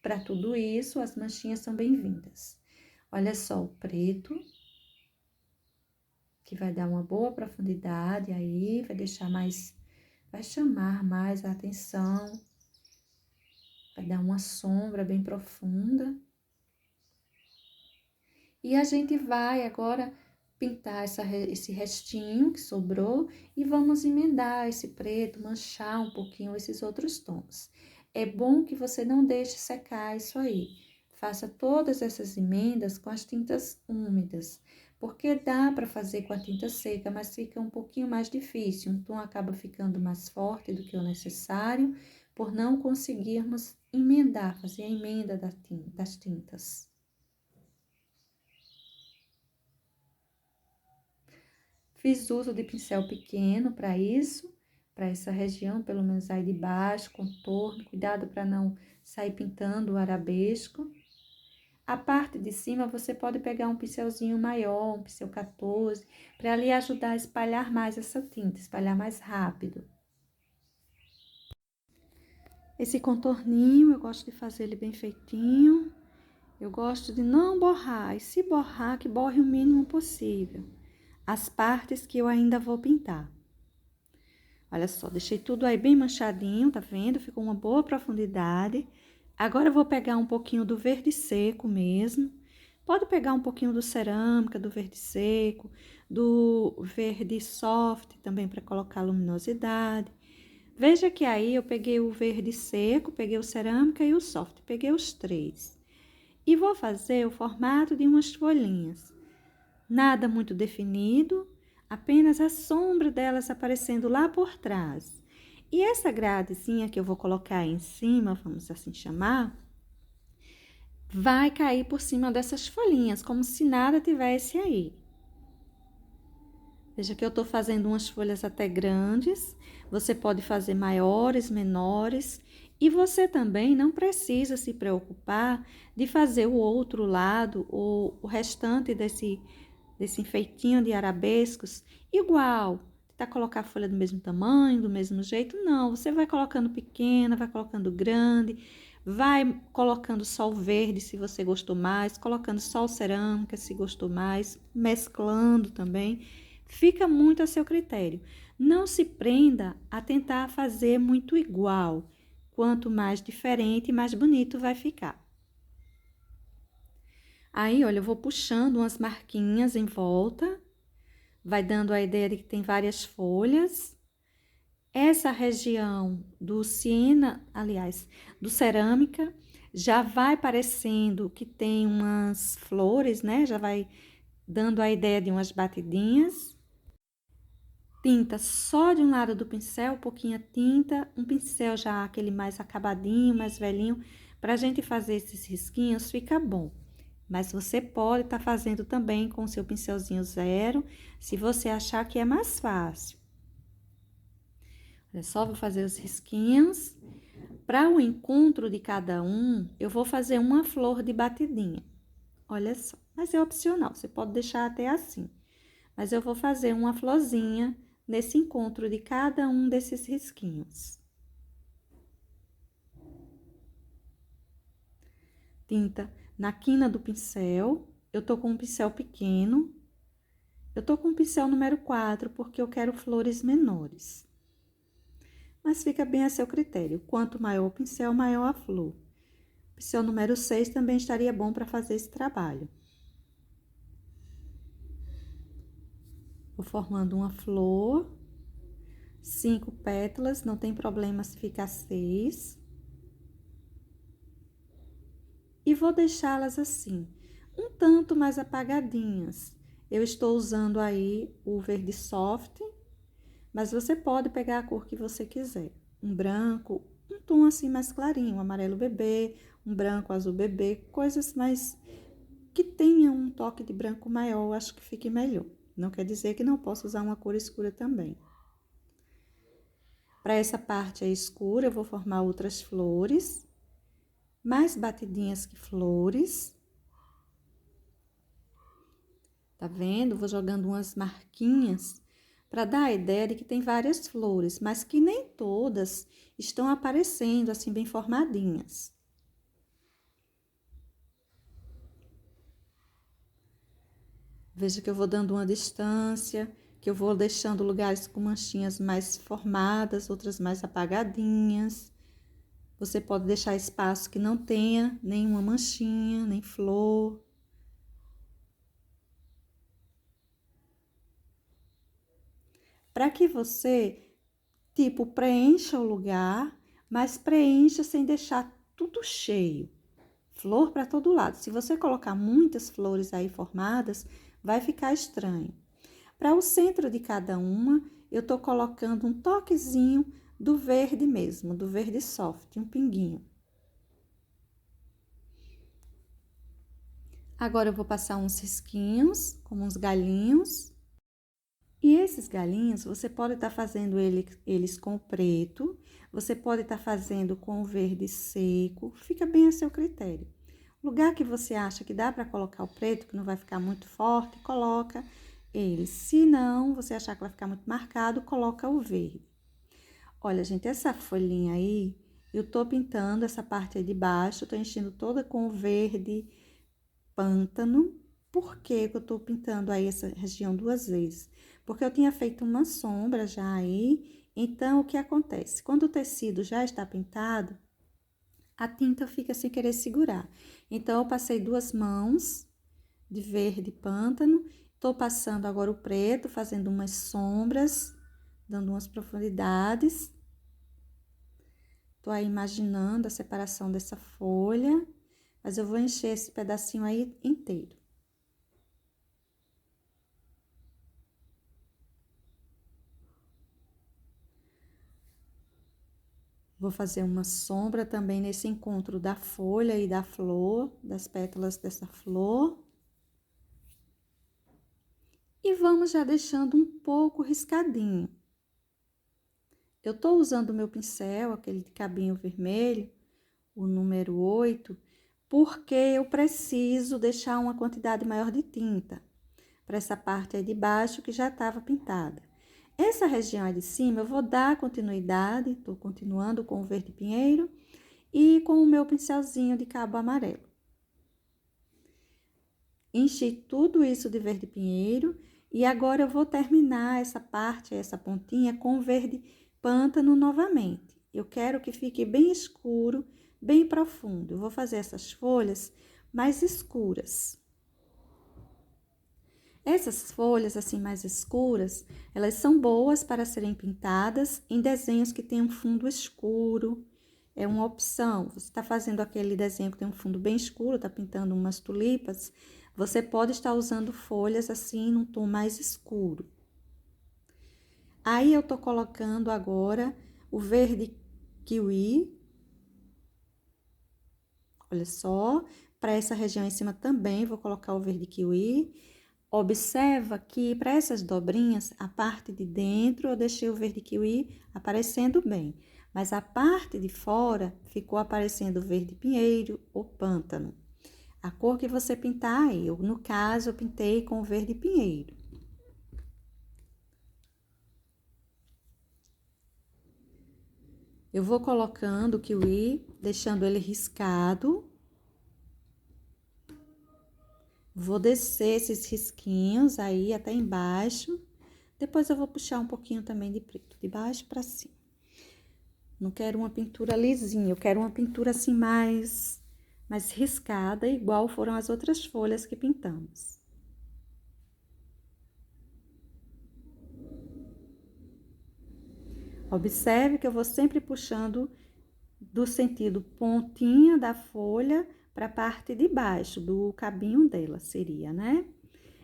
Para tudo isso, as manchinhas são bem-vindas. Olha só o preto, que vai dar uma boa profundidade aí, vai chamar mais a atenção, vai dar uma sombra bem profunda. E a gente vai agora pintar esse restinho que sobrou e vamos emendar esse preto, manchar um pouquinho esses outros tons. É bom que você não deixe secar isso aí. Faça todas essas emendas com as tintas úmidas, porque dá para fazer com a tinta seca, mas fica um pouquinho mais difícil. Um tom acaba ficando mais forte do que o necessário, por não conseguirmos emendar, fazer a emenda das tintas. Fiz uso de pincel pequeno para isso, para essa região, pelo menos aí de baixo, contorno, cuidado para não sair pintando o arabesco. A parte de cima você pode pegar um pincelzinho maior, um pincel 14, para ali ajudar a espalhar mais essa tinta, espalhar mais rápido. Esse contorninho, eu gosto de fazer ele bem feitinho. Eu gosto de não borrar, e se borrar, que borre o mínimo possível as partes que eu ainda vou pintar. Olha só, deixei tudo aí bem manchadinho, tá vendo? Ficou uma boa profundidade. Agora eu vou pegar um pouquinho do verde seco mesmo. Pode pegar um pouquinho do cerâmica, do verde seco, do verde soft também para colocar luminosidade. Veja que aí eu peguei o verde seco, peguei o cerâmica e o soft, peguei os três. E vou fazer o formato de umas folhinhas. Nada muito definido, apenas a sombra delas aparecendo lá por trás. E essa gradezinha que eu vou colocar em cima, vamos assim chamar, vai cair por cima dessas folhinhas, como se nada tivesse aí. Veja que eu tô fazendo umas folhas até grandes, você pode fazer maiores, menores, e você também não precisa se preocupar de fazer o outro lado, ou o restante desse enfeitinho de arabescos, igual. Tentar colocar a folha do mesmo tamanho, do mesmo jeito, não. Você vai colocando pequena, vai colocando grande, vai colocando só o verde, se você gostou mais, colocando só o cerâmica, se gostou mais, mesclando também. Fica muito a seu critério. Não se prenda a tentar fazer muito igual. Quanto mais diferente, mais bonito vai ficar. Aí, olha, eu vou puxando umas marquinhas em volta, vai dando a ideia de que tem várias folhas. Essa região do siena, aliás, do cerâmica, já vai parecendo que tem umas flores, né? Já vai dando a ideia de umas batidinhas. Tinta só de um lado do pincel, pouquinha tinta, um pincel já aquele mais acabadinho, mais velhinho, para a gente fazer esses risquinhos fica bom. Mas você pode estar fazendo também com o seu pincelzinho zero, se você achar que é mais fácil. Olha só, vou fazer os risquinhos. Para o encontro de cada um, eu vou fazer uma flor de batidinha. Olha só, mas é opcional, você pode deixar até assim. Mas eu vou fazer uma florzinha nesse encontro de cada um desses risquinhos. Tinta na quina do pincel, eu tô com um pincel pequeno. Eu tô com o pincel número 4, porque eu quero flores menores. Mas fica bem a seu critério. Quanto maior o pincel, maior a flor. O pincel número 6 também estaria bom para fazer esse trabalho. Vou formando uma flor. 5 pétalas, não tem problema se ficar 6. E vou deixá-las assim, um tanto mais apagadinhas. Eu estou usando aí o verde soft, mas você pode pegar a cor que você quiser. Um branco, um tom assim mais clarinho, um amarelo bebê, um branco, azul bebê, coisas mais que tenham um toque de branco maior, eu acho que fique melhor. Não quer dizer que não possa usar uma cor escura também. Para essa parte aí escura, eu vou formar outras flores, mais batidinhas que flores. Tá vendo? Vou jogando umas marquinhas para dar a ideia de que tem várias flores, mas que nem todas estão aparecendo assim bem formadinhas. Veja que eu vou dando uma distância, que eu vou deixando lugares com manchinhas mais formadas, outras mais apagadinhas. Você pode deixar espaço que não tenha nenhuma manchinha, nem flor. Para que você, tipo, preencha o lugar, mas preencha sem deixar tudo cheio. Flor para todo lado. Se você colocar muitas flores aí formadas, vai ficar estranho. Para o centro de cada uma, eu tô colocando um toquezinho do verde mesmo, do verde soft, um pinguinho. Agora eu vou passar uns risquinhos, como uns galinhos. E esses galinhos, você pode estar fazendo eles com o preto, você pode estar fazendo com o verde seco, fica bem a seu critério. Lugar que você acha que dá para colocar o preto, que não vai ficar muito forte, coloca ele. Se não, você achar que vai ficar muito marcado, coloca o verde. Olha, gente, essa folhinha aí, eu tô pintando essa parte aí de baixo, tô enchendo toda com o verde pântano. Por que que eu tô pintando aí essa região 2 vezes? Porque eu tinha feito uma sombra já aí, então o que acontece? Quando o tecido já está pintado, a tinta fica sem querer segurar. Então, eu passei 2 mãos de verde pântano, tô passando agora o preto, fazendo umas sombras, dando umas profundidades. Tô aí imaginando a separação dessa folha, mas eu vou encher esse pedacinho aí inteiro. Vou fazer uma sombra também nesse encontro da folha e da flor, das pétalas dessa flor. E vamos já deixando um pouco riscadinho. Eu tô usando o meu pincel, aquele de cabinho vermelho, o número 8, porque eu preciso deixar uma quantidade maior de tinta para essa parte aí de baixo que já estava pintada. Essa região aí de cima eu vou dar continuidade, tô continuando com o verde pinheiro e com o meu pincelzinho de cabo amarelo. Enchi tudo isso de verde pinheiro e agora eu vou terminar essa parte, essa pontinha com verde pântano novamente. Eu quero que fique bem escuro, bem profundo. Eu vou fazer essas folhas mais escuras. Essas folhas assim mais escuras, elas são boas para serem pintadas em desenhos que têm um fundo escuro. É uma opção. Você está fazendo aquele desenho que tem um fundo bem escuro, está pintando umas tulipas, você pode estar usando folhas assim num tom mais escuro. Aí eu tô colocando agora o verde kiwi. Olha só, para essa região em cima também vou colocar o verde kiwi. Observa que para essas dobrinhas, a parte de dentro eu deixei o verde kiwi aparecendo bem, mas a parte de fora ficou aparecendo o verde pinheiro ou pântano. A cor que você pintar aí, no caso eu pintei com o verde pinheiro. Eu vou colocando o kiwi, deixando ele riscado. Vou descer esses risquinhos aí até embaixo. Depois eu vou puxar um pouquinho também de preto, de baixo para cima. Não quero uma pintura lisinha, eu quero uma pintura assim mais riscada, igual foram as outras folhas que pintamos. Observe que eu vou sempre puxando do sentido pontinha da folha para a parte de baixo, do cabinho dela, seria, né?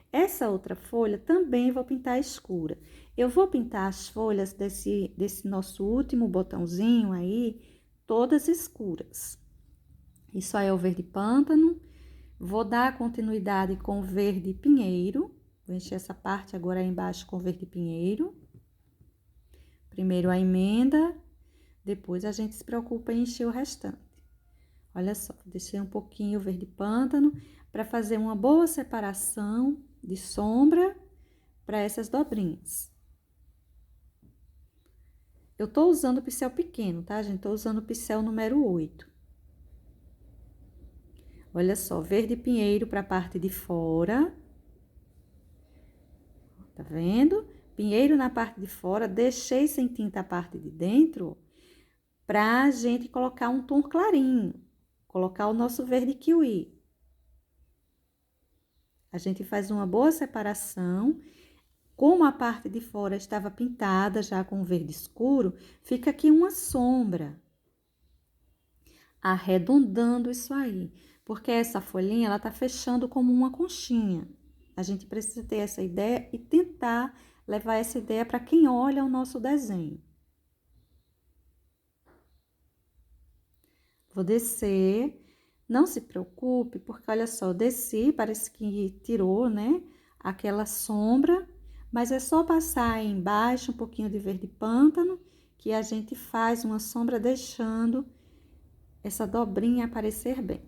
Essa outra folha também vou pintar escura. Eu vou pintar as folhas desse nosso último botãozinho aí, todas escuras. Isso aí é o verde pântano. Vou dar continuidade com o verde pinheiro. Vou encher essa parte agora aí embaixo com o verde pinheiro. Primeiro a emenda, depois a gente se preocupa em encher o restante. Olha só, deixei um pouquinho o verde pântano para fazer uma boa separação de sombra para essas dobrinhas. Eu tô usando o pincel pequeno, tá, gente? Tô usando o pincel número 8. Olha só, verde pinheiro para a parte de fora. Tá vendo? Pinheiro na parte de fora, deixei sem tinta a parte de dentro pra gente colocar um tom clarinho. Colocar o nosso verde kiwi. A gente faz uma boa separação. Como a parte de fora estava pintada já com verde escuro, fica aqui uma sombra. Arredondando isso aí. Porque essa folhinha, ela tá fechando como uma conchinha. A gente precisa ter essa ideia e tentar levar essa ideia para quem olha o nosso desenho. Vou descer. Não se preocupe, porque olha só, eu desci, parece que tirou, né, aquela sombra, mas é só passar aí embaixo um pouquinho de verde pântano, que a gente faz uma sombra deixando essa dobrinha aparecer bem.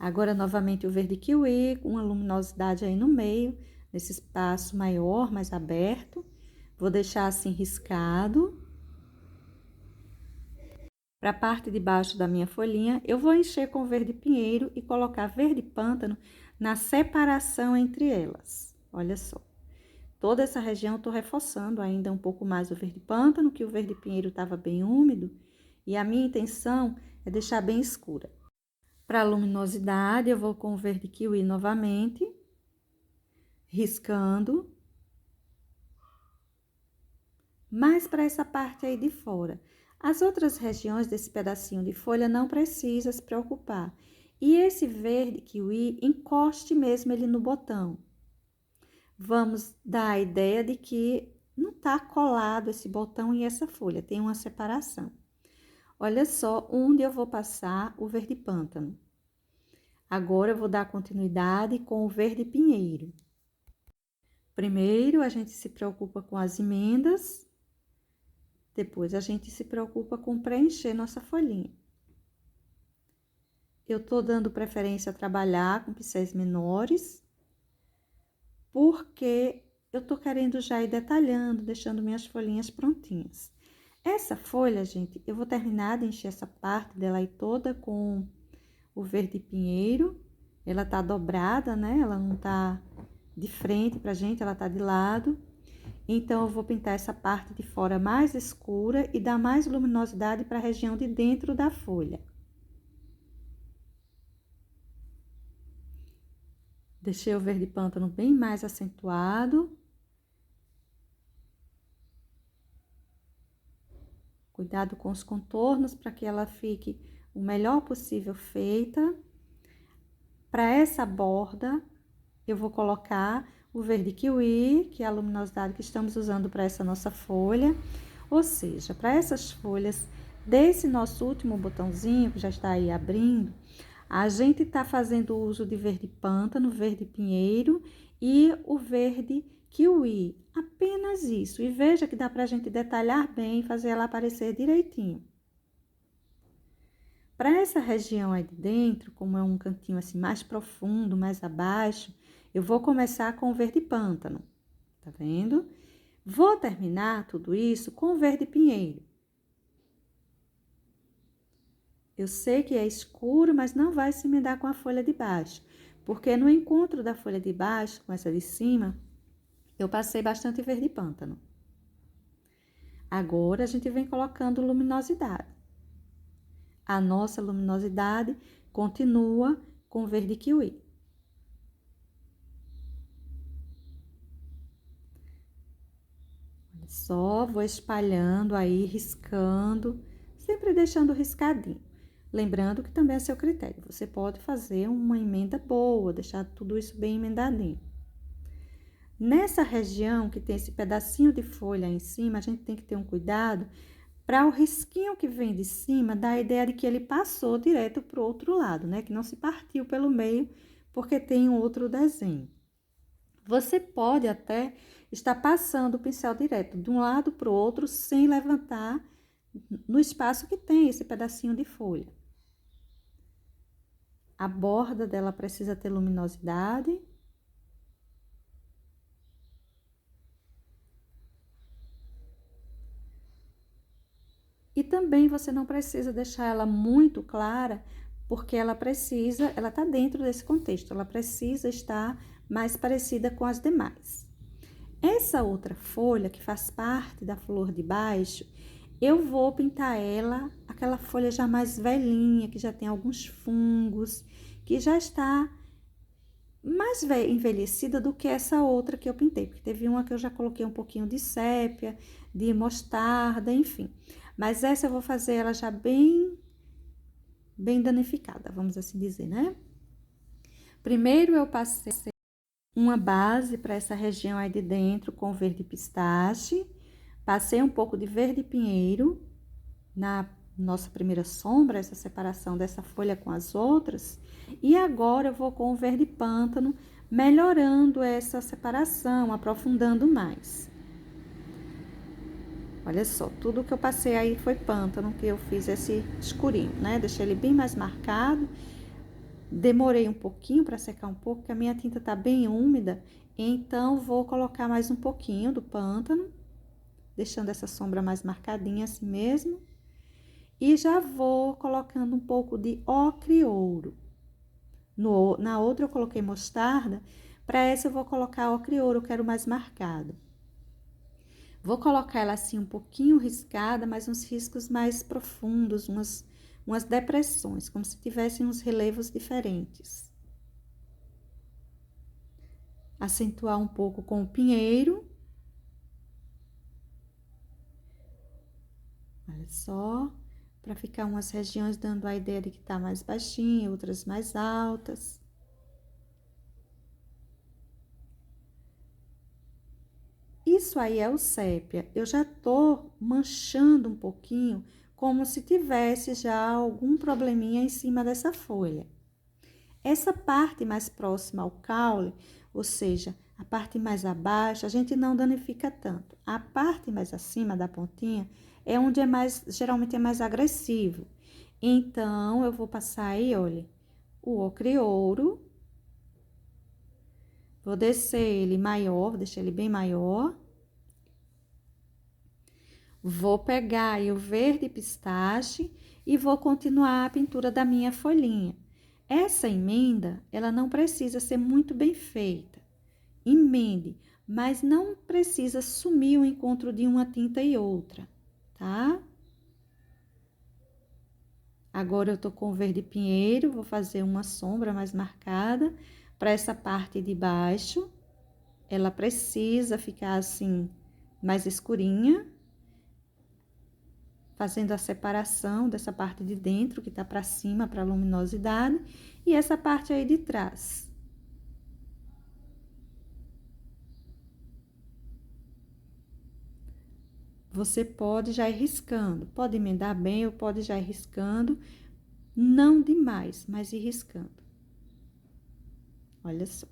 Agora, novamente, o verde kiwi, com uma luminosidade aí no meio, nesse espaço maior, mais aberto. Vou deixar assim riscado. Para a parte de baixo da minha folhinha, eu vou encher com verde pinheiro e colocar verde pântano na separação entre elas. Olha só. Toda essa região eu tô reforçando ainda um pouco mais o verde pântano, que o verde pinheiro estava bem úmido. E a minha intenção é deixar bem escura. Para a luminosidade, eu vou com o verde kiwi novamente, riscando. Mas para essa parte aí de fora. As outras regiões desse pedacinho de folha não precisa se preocupar. E esse verde kiwi, encoste mesmo ele no botão. Vamos dar a ideia de que não tá colado esse botão e essa folha, tem uma separação. Olha só onde eu vou passar o verde pântano. Agora, eu vou dar continuidade com o verde pinheiro. Primeiro, a gente se preocupa com as emendas. Depois, a gente se preocupa com preencher nossa folhinha. Eu tô dando preferência a trabalhar com pincéis menores, porque eu tô querendo já ir detalhando, deixando minhas folhinhas prontinhas. Essa folha, gente, eu vou terminar de encher essa parte dela aí toda com o verde pinheiro. Ela tá dobrada, né? Ela não tá de frente pra gente, ela tá de lado. Então, eu vou pintar essa parte de fora mais escura e dar mais luminosidade para a região de dentro da folha. Deixei o verde pântano bem mais acentuado. Cuidado com os contornos para que ela fique o melhor possível feita. Para essa borda, eu vou colocar o verde kiwi, que é a luminosidade que estamos usando para essa nossa folha. Ou seja, para essas folhas desse nosso último botãozinho, que já está aí abrindo, a gente tá fazendo uso de verde pântano, verde pinheiro e o verde kiwi. Apenas isso. E veja que dá pra gente detalhar bem e fazer ela aparecer direitinho. Para essa região aí de dentro, como é um cantinho assim mais profundo, mais abaixo, eu vou começar com o verde pântano. Tá vendo? Vou terminar tudo isso com o verde pinheiro. Eu sei que é escuro, mas não vai se emendar com a folha de baixo, porque no encontro da folha de baixo com essa de cima, eu passei bastante verde pântano. Agora, a gente vem colocando luminosidade. A nossa luminosidade continua com verde kiwi. Olha só, vou espalhando aí, riscando, sempre deixando riscadinho. Lembrando que também é seu critério. Você pode fazer uma emenda boa, deixar tudo isso bem emendadinho. Nessa região que tem esse pedacinho de folha em cima, a gente tem que ter um cuidado para o risquinho que vem de cima dar a ideia de que ele passou direto para o outro lado, né? Que não se partiu pelo meio, porque tem um outro desenho. Você pode até estar passando o pincel direto de um lado para o outro sem levantar no espaço que tem esse pedacinho de folha. A borda dela precisa ter luminosidade. também você não precisa deixar ela muito clara, porque ela tá dentro desse contexto, ela precisa estar mais parecida com as demais. Essa outra folha, que faz parte da flor de baixo, eu vou pintar ela, aquela folha já mais velhinha, que já tem alguns fungos, que já está mais envelhecida do que essa outra que eu pintei, porque teve uma que eu já coloquei um pouquinho de sépia, de mostarda, enfim. Mas essa eu vou fazer ela já bem danificada, vamos assim dizer, né? Primeiro eu passei uma base para essa região aí de dentro com verde pistache, passei um pouco de verde pinheiro na nossa primeira sombra, essa separação dessa folha com as outras, e agora eu vou com o verde pântano, melhorando essa separação, aprofundando mais. Olha só, tudo que eu passei aí foi pântano, que eu fiz esse escurinho, né? Deixei ele bem mais marcado. Demorei um pouquinho para secar um pouco, porque a minha tinta tá bem úmida, então vou colocar mais um pouquinho do pântano, deixando essa sombra mais marcadinha assim mesmo. E já vou colocando um pouco de ocre ouro. Na outra eu coloquei mostarda, para essa eu vou colocar ocre ouro, eu quero mais marcado. Vou colocar ela assim um pouquinho riscada, mas uns riscos mais profundos, umas depressões, como se tivessem uns relevos diferentes. Acentuar um pouco com o pinheiro. Olha só, para ficar umas regiões dando a ideia de que tá mais baixinha, outras mais altas. Isso aí é o sépia. Eu já tô manchando um pouquinho, como se tivesse já algum probleminha em cima dessa folha. Essa parte mais próxima ao caule, ou seja, a parte mais abaixo, a gente não danifica tanto. A parte mais acima da pontinha é onde geralmente é mais agressivo. Então, eu vou passar aí, olha, o ocre ouro. Vou descer ele maior, vou deixar ele bem maior. Vou pegar aí o verde pistache e vou continuar a pintura da minha folhinha. Essa emenda, ela não precisa ser muito bem feita. Emende, mas não precisa sumir o encontro de uma tinta e outra, tá? Agora eu tô com o verde pinheiro, vou fazer uma sombra mais marcada para essa parte de baixo. Ela precisa ficar assim, mais escurinha, fazendo a separação dessa parte de dentro que tá para cima, para luminosidade, e essa parte aí de trás. Você pode já ir riscando, pode emendar bem ou pode já ir riscando, não demais, mas ir riscando. Olha só.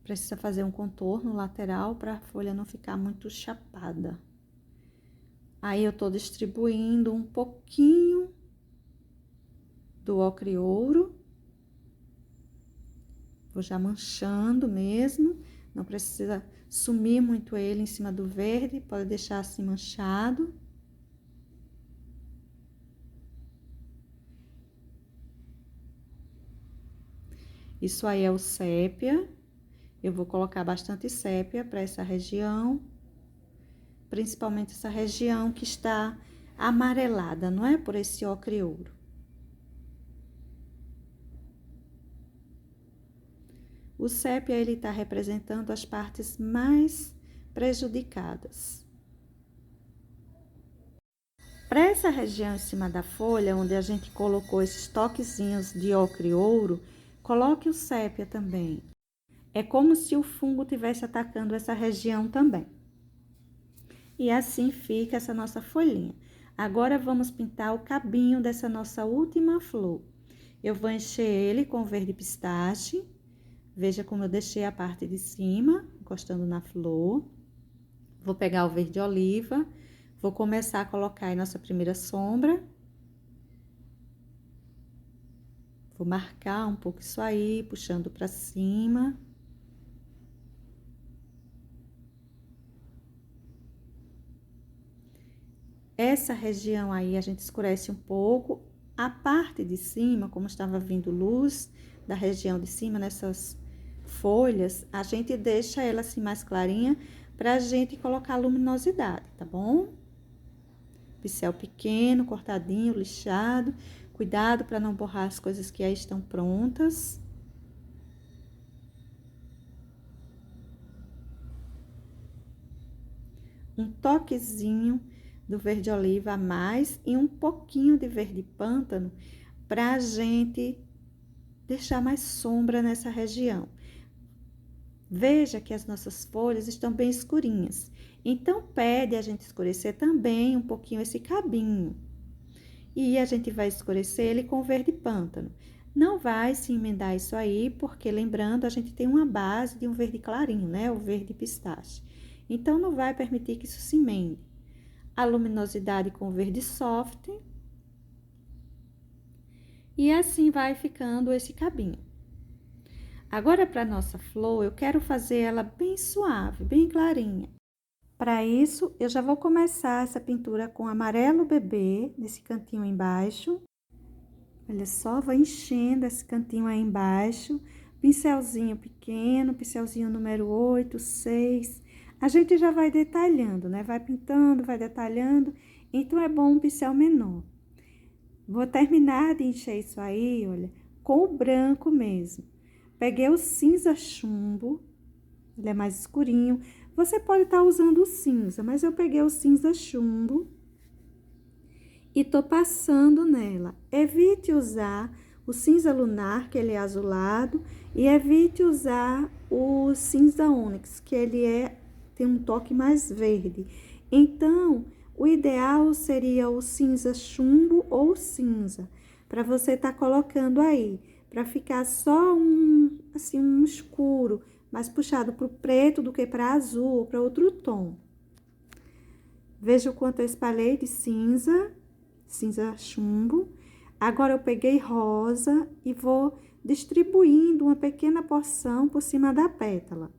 Precisa fazer um contorno lateral para a folha não ficar muito chapada. Aí, eu tô distribuindo um pouquinho do ocre ouro. Vou já manchando mesmo, não precisa sumir muito ele em cima do verde, pode deixar assim manchado. Isso aí é o sépia. Eu vou colocar bastante sépia para essa região, principalmente essa região que está amarelada, não é? Por esse ocre ouro. O sépia, ele está representando as partes mais prejudicadas. Para essa região em cima da folha, onde a gente colocou esses toquezinhos de ocre ouro, coloque o sépia também. É como se o fungo estivesse atacando essa região também. E assim fica essa nossa folhinha. Agora, vamos pintar o cabinho dessa nossa última flor. Eu vou encher ele com verde pistache. Veja como eu deixei a parte de cima, encostando na flor. Vou pegar o verde oliva, vou começar a colocar aí nossa primeira sombra. Vou marcar um pouco isso aí, puxando pra cima. essa região aí a gente escurece um pouco. A parte de cima, como estava vindo luz da região de cima nessas folhas, a gente deixa ela assim mais clarinha pra gente colocar luminosidade, tá bom? Pincel pequeno, cortadinho, lixado. Cuidado para não borrar as coisas que aí estão prontas. Um toquezinho do verde oliva a mais e um pouquinho de verde pântano pra gente deixar mais sombra nessa região. Veja que as nossas folhas estão bem escurinhas. Então, pede a gente escurecer também um pouquinho esse cabinho. E a gente vai escurecer ele com verde pântano. Não vai se emendar isso aí, porque lembrando, a gente tem uma base de um verde clarinho, né? O verde pistache. Então, não vai permitir que isso se emende. A luminosidade com verde soft. E assim vai ficando esse cabinho. Agora, para nossa flor, eu quero fazer ela bem suave, bem clarinha. Para isso, eu já vou começar essa pintura com amarelo bebê, nesse cantinho embaixo. Olha só, vou enchendo esse cantinho aí embaixo. Pincelzinho pequeno, pincelzinho número 8, 6. A gente já vai detalhando, né? Vai pintando, vai detalhando. Então, é bom um pincel menor. Vou terminar de encher isso aí, olha, com o branco mesmo. Peguei o cinza chumbo, ele é mais escurinho. Você pode estar usando o cinza, mas eu peguei o cinza chumbo e tô passando nela. Evite usar o cinza lunar, que ele é azulado, e evite usar o cinza ônix, que ele tem um toque mais verde. Então, o ideal seria o cinza chumbo ou cinza, para você estar colocando aí, para ficar só assim, um escuro, mais puxado para o preto do que para azul ou para outro tom. Veja o quanto eu espalhei de cinza chumbo. Agora, eu peguei rosa e vou distribuindo uma pequena porção por cima da pétala.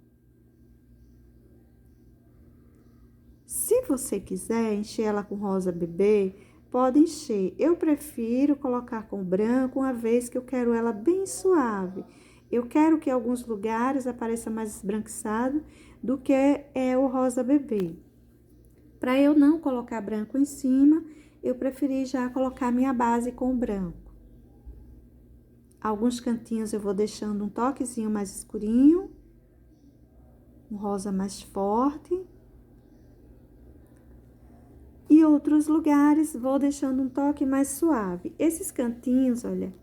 Se você quiser encher ela com rosa bebê, pode encher. Eu prefiro colocar com branco, uma vez que eu quero ela bem suave. Eu quero que em alguns lugares apareça mais esbranquiçado do que o rosa bebê. Para eu não colocar branco em cima, eu preferi já colocar minha base com branco. Alguns cantinhos eu vou deixando um toquezinho mais escurinho, um rosa mais forte. E outros lugares vou deixando um toque mais suave. Esses cantinhos, olha,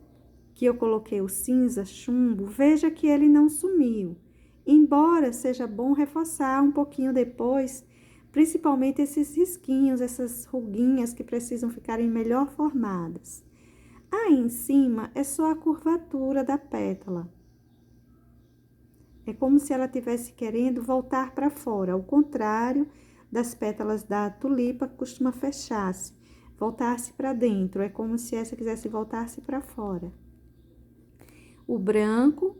que eu coloquei o cinza chumbo, veja que ele não sumiu. Embora seja bom reforçar um pouquinho depois, principalmente esses risquinhos, essas ruguinhas que precisam ficarem melhor formadas. Aí em cima é só a curvatura da pétala. É como se ela estivesse querendo voltar para fora, ao contrário das pétalas da tulipa que costuma fechar-se, voltar-se para dentro. É como se essa quisesse voltar-se para fora. O branco,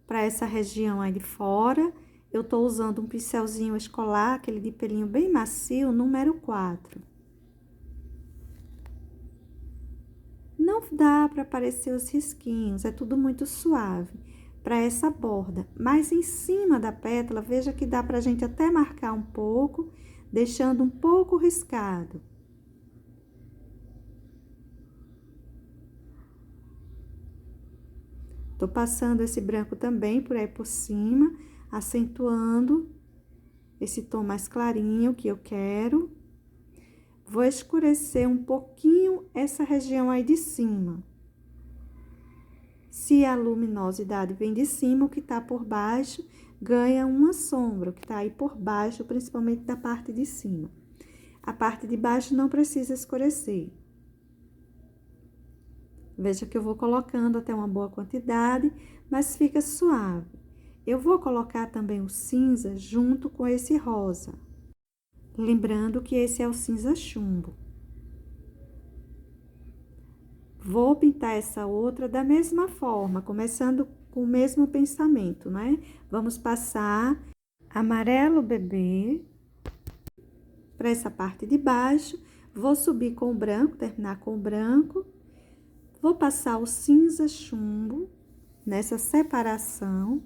para essa região aí de fora, eu tô usando um pincelzinho escolar, aquele de pelinho bem macio, número 4. Não dá para aparecer os risquinhos, é tudo muito suave para essa borda. Mas em cima da pétala, veja que dá pra gente até marcar um pouco, deixando um pouco riscado. Tô passando esse branco também por aí por cima, acentuando esse tom mais clarinho que eu quero. Vou escurecer um pouquinho essa região aí de cima. Se a luminosidade vem de cima, o que tá por baixo ganha uma sombra, o que tá aí por baixo, principalmente da parte de cima. A parte de baixo não precisa escurecer. Veja que eu vou colocando até uma boa quantidade, mas fica suave. Eu vou colocar também o cinza junto com esse rosa. Lembrando que esse é o cinza chumbo. Vou pintar essa outra da mesma forma, começando com o mesmo pensamento, né? Vamos passar amarelo bebê para essa parte de baixo. Vou subir com o branco, terminar com o branco. Vou passar o cinza chumbo nessa separação.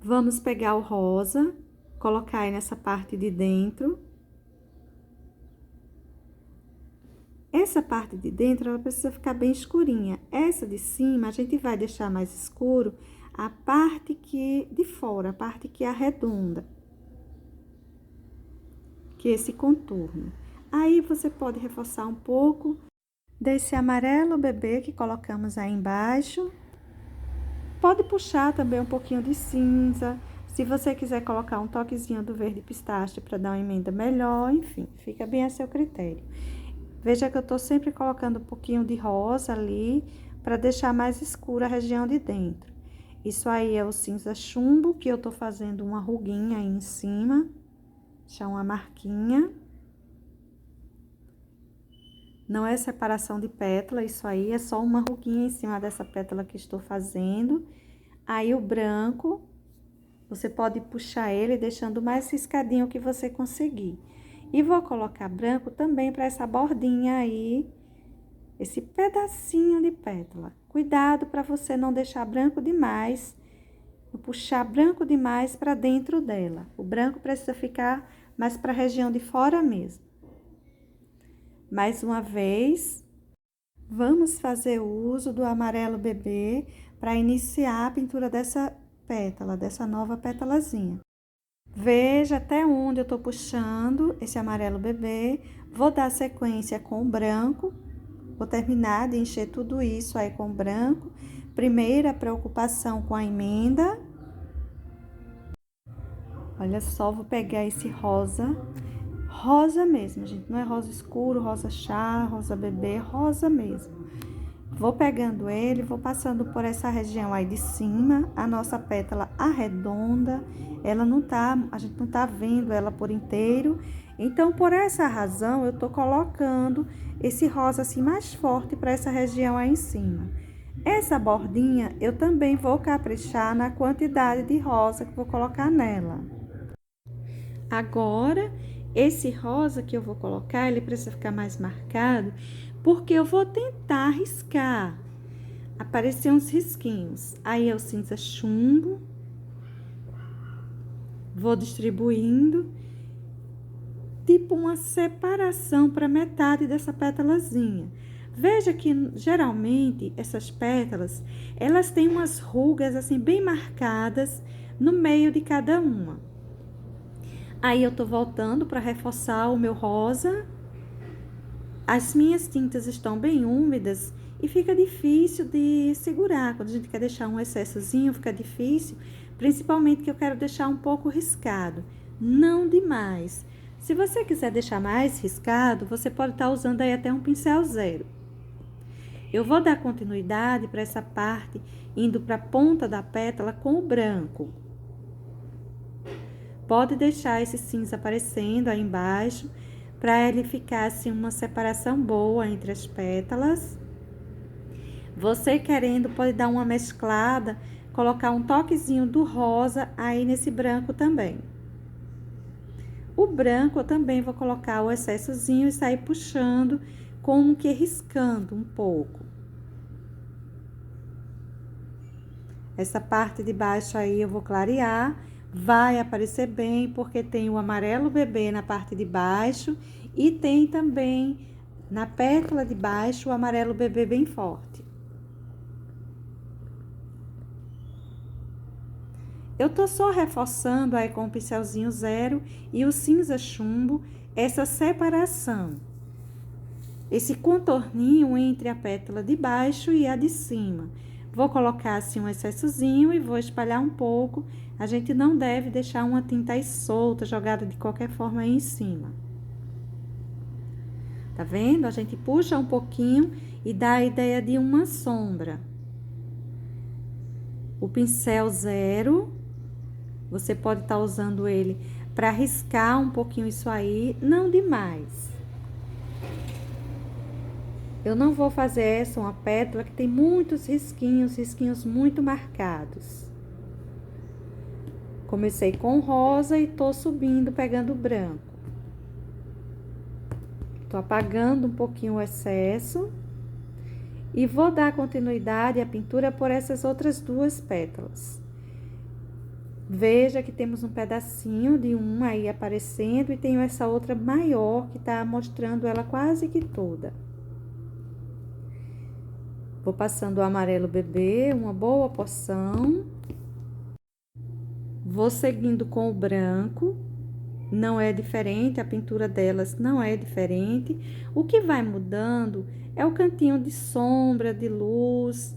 Vamos pegar o rosa, colocar aí nessa parte de dentro. Essa parte de dentro, ela precisa ficar bem escurinha. Essa de cima, a gente vai deixar mais escuro a parte que de fora, a parte que arredonda, que é esse contorno. Aí, você pode reforçar um pouco desse amarelo bebê que colocamos aí embaixo. Pode puxar também um pouquinho de cinza. Se você quiser colocar um toquezinho do verde pistache para dar uma emenda melhor, enfim, fica bem a seu critério. Veja que eu tô sempre colocando um pouquinho de rosa ali para deixar mais escura a região de dentro. Isso aí é o cinza chumbo, que eu tô fazendo uma ruguinha aí em cima, deixar uma marquinha. Não é separação de pétala, isso aí é só uma ruguinha em cima dessa pétala que estou fazendo. Aí, o branco, você pode puxar ele deixando o mais riscadinho que você conseguir. E vou colocar branco também para essa bordinha aí, esse pedacinho de pétala. Cuidado para você não deixar branco demais, não puxar branco demais para dentro dela. O branco precisa ficar mais para a região de fora mesmo. Mais uma vez, vamos fazer uso do amarelo bebê para iniciar a pintura dessa pétala, dessa nova pétalazinha. Veja até onde eu tô puxando esse amarelo bebê. Vou dar sequência com o branco. Vou terminar de encher tudo isso aí com o branco. Primeira preocupação com a emenda. Olha só, vou pegar esse rosa. Rosa mesmo, gente. Não é rosa escuro, rosa chá, rosa bebê, rosa mesmo. Vou pegando ele, vou passando por essa região aí de cima. A nossa pétala arredonda, ela não tá, a gente não tá vendo ela por inteiro. Então, por essa razão, eu tô colocando esse rosa assim mais forte para essa região aí em cima. Essa bordinha, eu também vou caprichar na quantidade de rosa que vou colocar nela. Agora, esse rosa que eu vou colocar, ele precisa ficar mais marcado, porque eu vou tentar riscar, aparecer uns risquinhos. Aí, é o cinza chumbo, vou distribuindo, tipo uma separação para metade dessa pétalazinha. Veja que, geralmente, essas pétalas, elas têm umas rugas, assim, bem marcadas no meio de cada uma. Aí, eu tô voltando para reforçar o meu rosa. As minhas tintas estão bem úmidas e fica difícil de segurar. Quando a gente quer deixar um excessozinho, fica difícil. Principalmente que eu quero deixar um pouco riscado, não demais. Se você quiser deixar mais riscado, você pode estar usando aí até um pincel zero. Eu vou dar continuidade para essa parte, indo para a ponta da pétala com o branco. Pode deixar esse cinza aparecendo aí embaixo, para ele ficar assim uma separação boa entre as pétalas. Você querendo, pode dar uma mesclada, colocar um toquezinho do rosa aí nesse branco também. O branco eu também vou colocar o excessozinho e sair puxando, como que riscando um pouco. Essa parte de baixo aí eu vou clarear, vai aparecer bem, porque tem o amarelo bebê na parte de baixo e tem também na pétala de baixo o amarelo bebê bem forte. Eu tô só reforçando aí com o pincelzinho zero e o cinza chumbo essa separação. Esse contorninho entre a pétala de baixo e a de cima. Vou colocar assim um excessozinho e vou espalhar um pouco. A gente não deve deixar uma tinta aí solta, jogada de qualquer forma aí em cima. Tá vendo? A gente puxa um pouquinho e dá a ideia de uma sombra. O pincel zero, você pode estar usando ele para riscar um pouquinho isso aí, não demais. Eu não vou fazer essa uma pétala que tem muitos risquinhos muito marcados. Comecei com rosa e tô subindo, pegando branco. Tô tô apagando um pouquinho o excesso e vou dar continuidade à pintura por essas outras duas pétalas. Veja que temos um pedacinho de uma aí aparecendo e tenho essa outra maior que tá mostrando ela quase que toda. Vou passando o amarelo bebê, uma boa porção. Vou seguindo com o branco. Não é diferente, a pintura delas não é diferente. O que vai mudando é o cantinho de sombra, de luz,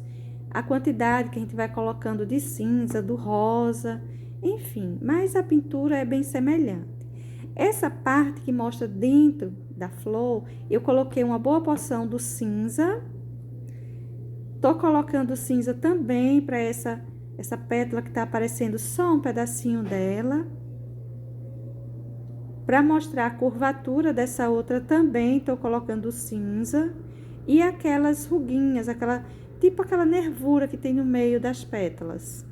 a quantidade que a gente vai colocando de cinza, do rosa, enfim. Mas a pintura é bem semelhante. Essa parte que mostra dentro da flor, eu coloquei uma boa porção do cinza. Tô colocando cinza também para essa pétala que tá aparecendo só um pedacinho dela. Para mostrar a curvatura dessa outra também, estou colocando cinza. E aquelas ruguinhas, tipo aquela nervura que tem no meio das pétalas.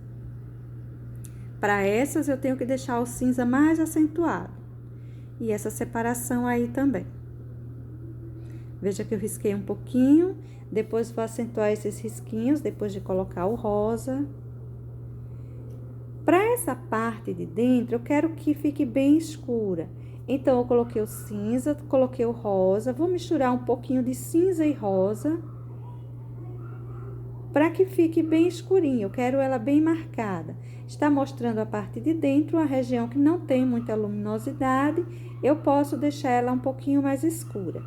Para essas, eu tenho que deixar o cinza mais acentuado. E essa separação aí também. Veja que eu risquei um pouquinho. Depois vou acentuar esses risquinhos, depois de colocar o rosa. Para essa parte de dentro, eu quero que fique bem escura. Então, eu coloquei o cinza, coloquei o rosa. Vou misturar um pouquinho de cinza e rosa. Para que fique bem escurinho, eu quero ela bem marcada. Está mostrando a parte de dentro, a região que não tem muita luminosidade. Eu posso deixar ela um pouquinho mais escura.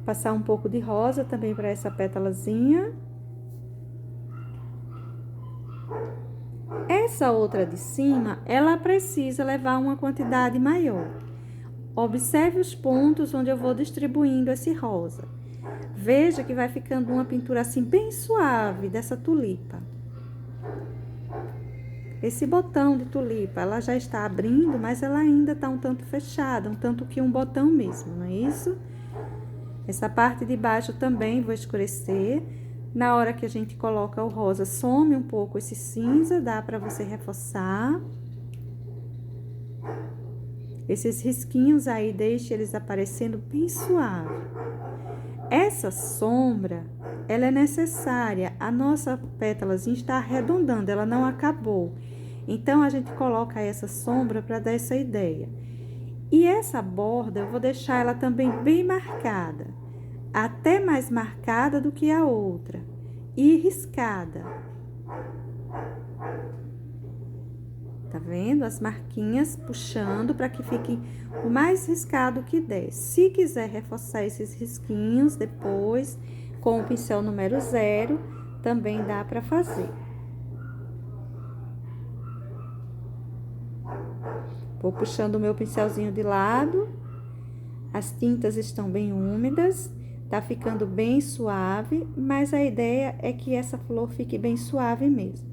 Passar um pouco de rosa também para essa pétalazinha. Essa outra de cima, ela precisa levar uma quantidade maior. Observe os pontos onde eu vou distribuindo esse rosa. Veja que vai ficando uma pintura assim bem suave dessa tulipa. Esse botão de tulipa, ela já está abrindo, mas ela ainda está um tanto fechada, um tanto que um botão mesmo, não é isso? Essa parte de baixo também vou escurecer. Na hora que a gente coloca o rosa, some um pouco esse cinza, dá para você reforçar. Esses risquinhos aí, deixe eles aparecendo bem suave. Essa sombra, ela é necessária. A nossa pétalazinha está arredondando, ela não acabou. Então, a gente coloca essa sombra para dar essa ideia. E essa borda, eu vou deixar ela também bem marcada. Até mais marcada do que a outra. E riscada. Tá vendo? As marquinhas puxando para que fique o mais riscado que der. Se quiser reforçar esses risquinhos depois, com o pincel número 0, também dá para fazer. Vou puxando o meu pincelzinho de lado. As tintas estão bem úmidas. Tá ficando bem suave, mas a ideia é que essa flor fique bem suave mesmo.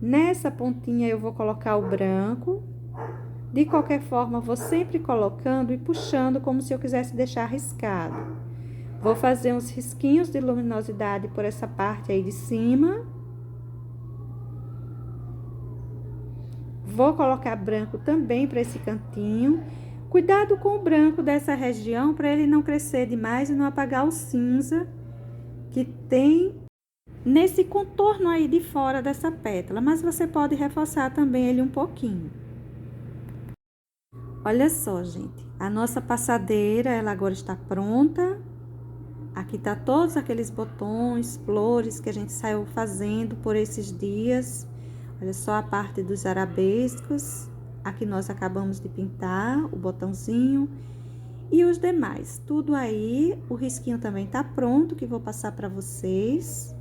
Nessa pontinha eu vou colocar o branco. De qualquer forma, vou sempre colocando e puxando como se eu quisesse deixar riscado. Vou fazer uns risquinhos de luminosidade por essa parte aí de cima. Vou colocar branco também para esse cantinho. Cuidado com o branco dessa região para ele não crescer demais e não apagar o cinza que tem nesse contorno aí de fora dessa pétala. Mas você pode reforçar também ele um pouquinho. Olha só, gente. A nossa passadeira, ela agora está pronta. Aqui tá todos aqueles botões, flores que a gente saiu fazendo por esses dias. Olha só a parte dos arabescos. Aqui nós acabamos de pintar o botãozinho e os demais. Tudo aí, o risquinho também tá pronto, que vou passar para vocês.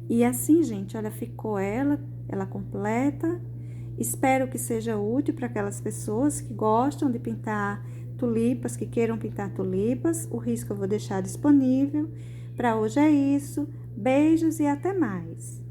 E assim, gente, olha, ficou ela completa. Espero que seja útil para aquelas pessoas que gostam de pintar tulipas, que queiram pintar tulipas. O risco eu vou deixar disponível. Para hoje é isso. Beijos e até mais!